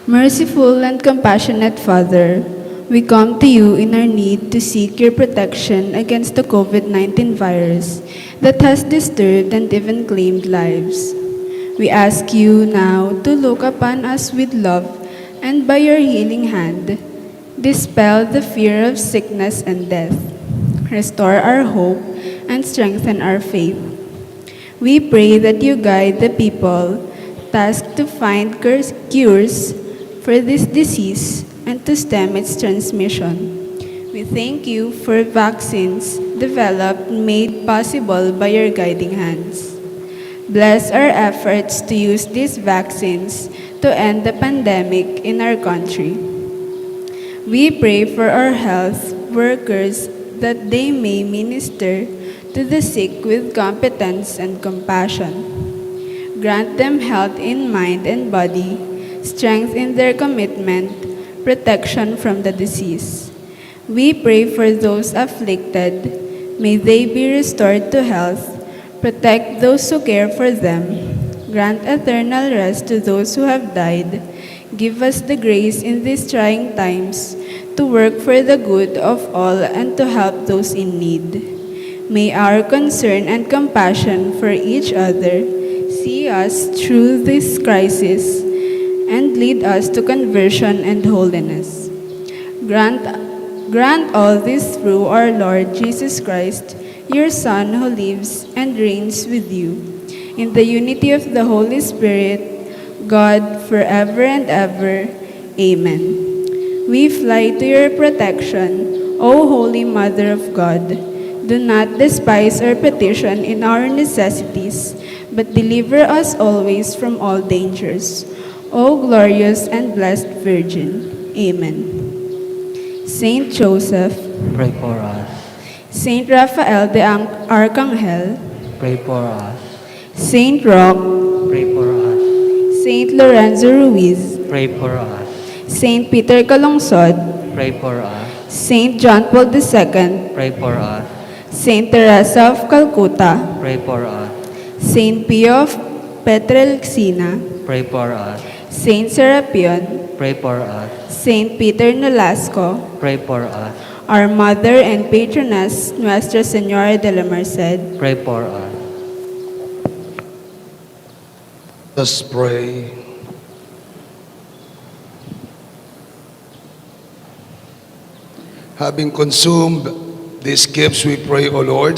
Merciful and compassionate Father, we come to you in our need to seek your protection against the COVID-19 virus that has disturbed and even claimed lives. We ask you now to look upon us with love and by your healing hand, dispel the fear of sickness and death. Restore our hope and strengthen our faith. We pray that you guide the people tasked to find cures for this disease and to stem its transmission. We thank you for vaccines developed and made possible by your guiding hands. Bless our efforts to use these vaccines to end the pandemic in our country. We pray for our health workers that they may minister to the sick with competence and compassion. Grant them health in mind and body, strength in their commitment, protection from the disease. We pray for those afflicted. May they be restored to health. Protect those who care for them. Grant eternal rest to those who have died. Give us the grace in these trying times to work for the good of all and to help those in need. May our concern and compassion for each other see us through this crisis and lead us to conversion and holiness. Grant all this through our Lord Jesus Christ, your Son, who lives and reigns with you, in the unity of the Holy Spirit, God, forever and ever. Amen. We fly to your protection, O Holy Mother of God. Do not despise our petition in our necessities, but deliver us always from all dangers. O glorious and blessed Virgin. Amen. Saint Joseph, Pray for us. Saint Raphael the Archangel, Pray for us. Saint Roque, Pray for us. Saint Lorenzo Ruiz, Pray for us. Saint Peter Calungsod, Pray for us. Saint John Paul II, Pray for us. Saint Teresa of Calcutta, Pray for us. Saint Pio of Petrelcina, Pray for us. Saint Serapion, Pray for us. Saint Peter Nolasco, Pray for us. our Mother and Patroness, Nuestra Señora de la Merced, Pray for us. Let's pray. Having consumed these gifts, we pray, O Lord,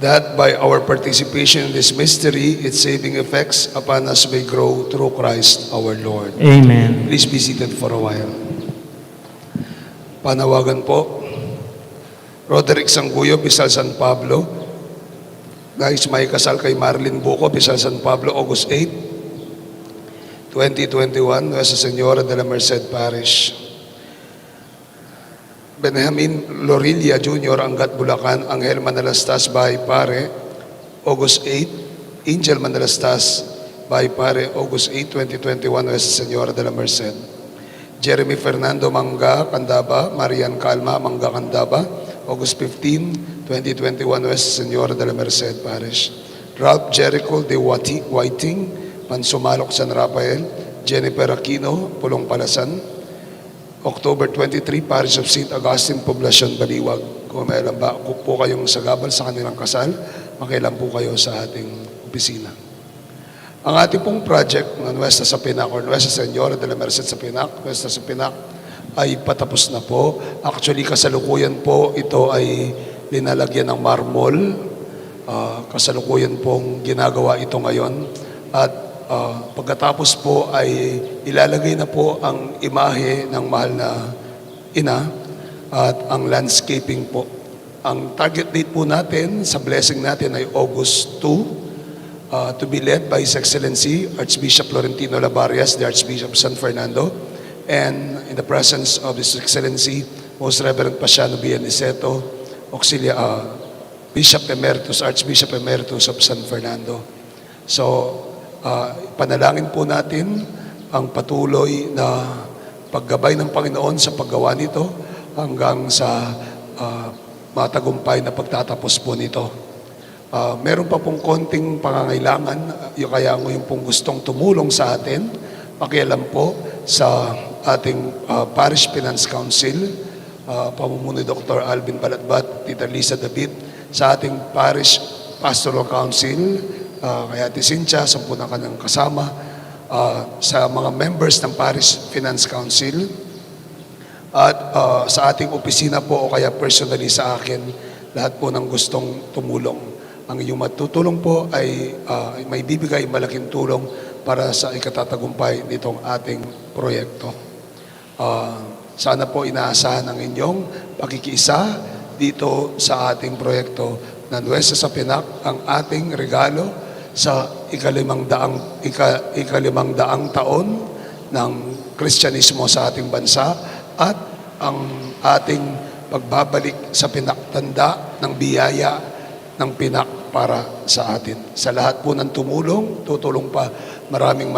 that by our participation in this mystery, its saving effects upon us may grow through Christ our Lord. Amen. Please be seated for a while. Panawagan po. Roderick Sanguyo, Bisal San Pablo. Guys, may kasal kay Marlene Buco, Bisal San Pablo, August 8, 2021, Nuestra Señora de la Merced Parish. Benjamin Lorilla Jr., Angat Bulacan, Angel Manalastas, Bahay, Pare, August 8. Angel Manalastas, Bahay, Pare, August 8, 2021, Nuestra Señora de la Merced. Jeremy Fernando Manga, Candaba, Marian Calma, Manga, Candaba, August 15, 2021, Nuestra Señora de la Merced Parish. Ralph Jericho de Whiting, Mansumalok, San Rafael. Jennifer Aquino, Pulong Palasan, October 23, Parish of St. Augustine, Poblacion, Baliwag. Kung may alam ba po kayong sagabal sa kanilang kasal, makialam po kayo sa ating opisina. Ang ating pong project ng Nuestra sa Pinac or Nuestra Señora de la Merced sa Pinac, Nuestra sa Pinac, ay patapos na po. Actually, kasalukuyan po ito ay linalagyan ng marmol. Kasalukuyan pong ginagawa ito ngayon. At pagkatapos po ay ilalagay na po ang imahe ng mahal na ina at ang landscaping po. Ang target date po natin sa blessing natin ay August 2, to be led by His Excellency Archbishop Florentino Labarias, the Archbishop of San Fernando, and in the presence of His Excellency Most Reverend Pasiano B. Aniceto, Bishop Emeritus, Archbishop Emeritus of San Fernando. So, panalangin po natin ang patuloy na paggabay ng Panginoon sa paggawa nito hanggang sa matagumpay na pagtatapos po nito. Meron pa pong konting pangangailangan, kaya ngayon pong gustong tumulong sa atin, pakialam po sa ating Parish Finance Council, pamumuno ni Dr. Alvin Balatbat, Tita Lisa David, sa ating Parish Pastoral Council, kaya Ate Cynthia, 10 na kanyang kasama, sa mga members ng Parish Finance Council, at sa ating opisina po o kaya personally sa akin, lahat po ng gustong tumulong. Ang inyong matutulong po ay may bibigay malaking tulong para sa ikatatagumpay nitong ating proyekto. Sana po inaasahan ang inyong pakikiisa dito sa ating proyekto na Nuestra sa Pinak, ang ating regalo sa ikalimang-daang taon ng Kristyanismo sa ating bansa at ang ating pagbabalik sa pinaktanda ng biyaya ng Pinak para sa atin. Sa lahat po ng tutulong pa, maraming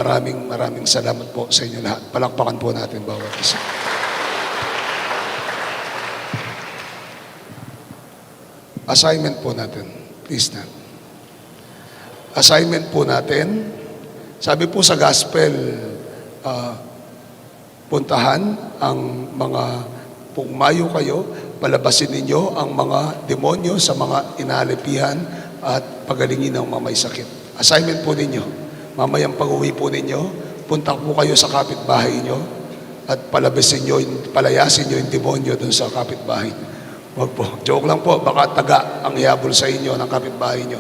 salamat po sa inyo lahat. Palakpakan po natin bawat isa. Assignment po natin. Please na. Assignment po natin. Sabi po sa gospel, puntahan ang mga pugmayo kayo, palabasin ninyo ang mga demonyo sa mga inalipihan at pagalingin ng mga may sakit. Assignment po ninyo. Mamayang pag-uwi po ninyo, punta po kayo sa kapitbahay nyo at palayasin nyo yung demonyo dun sa kapitbahay. Wag po. Joke lang po. Baka taga ang ihabol sa inyo ng kapitbahay nyo.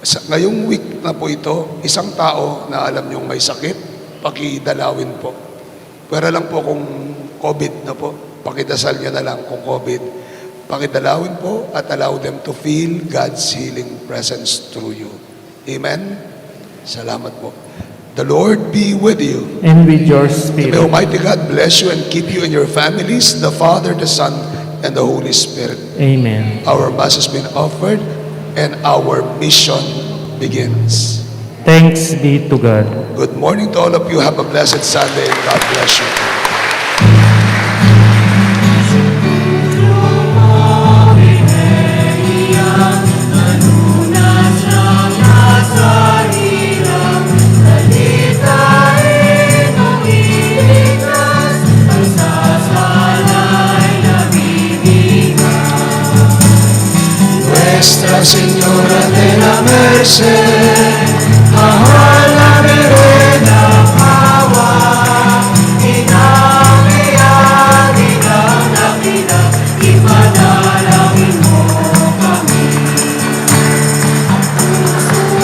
Ngayong week na po ito, isang tao na alam nyong may sakit, pakidalawin po. Pwera lang po kung COVID na po. Pakidasal nyo na lang kung COVID. Pakidalawin po at allow them to feel God's healing presence through you. Amen? Salamat po. The Lord be with you. And with your May spirit. Almighty God bless you and keep you and your families, the Father, the Son, and the Holy Spirit. Amen. Our Mass has been offered and our mission begins. Thanks be to God. Good morning to all of you. Have a blessed Sunday and God bless you. Nuestra Señora de la Merced, mahal na Merena Hawa, inamiyagi ng dakila, ipanalangin mo kami. Ang puso mo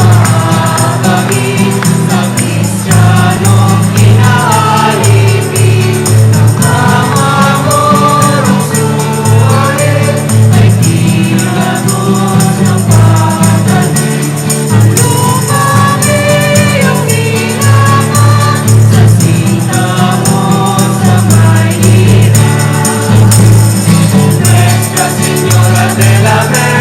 mahabagin sa Kristiyanong inaalipin, ng mga morong suwalit ay kilanos ng patalim. Ang lumang iyong hinaman sa sinta mo sa Maynila. Nuestra Señora de la Merced,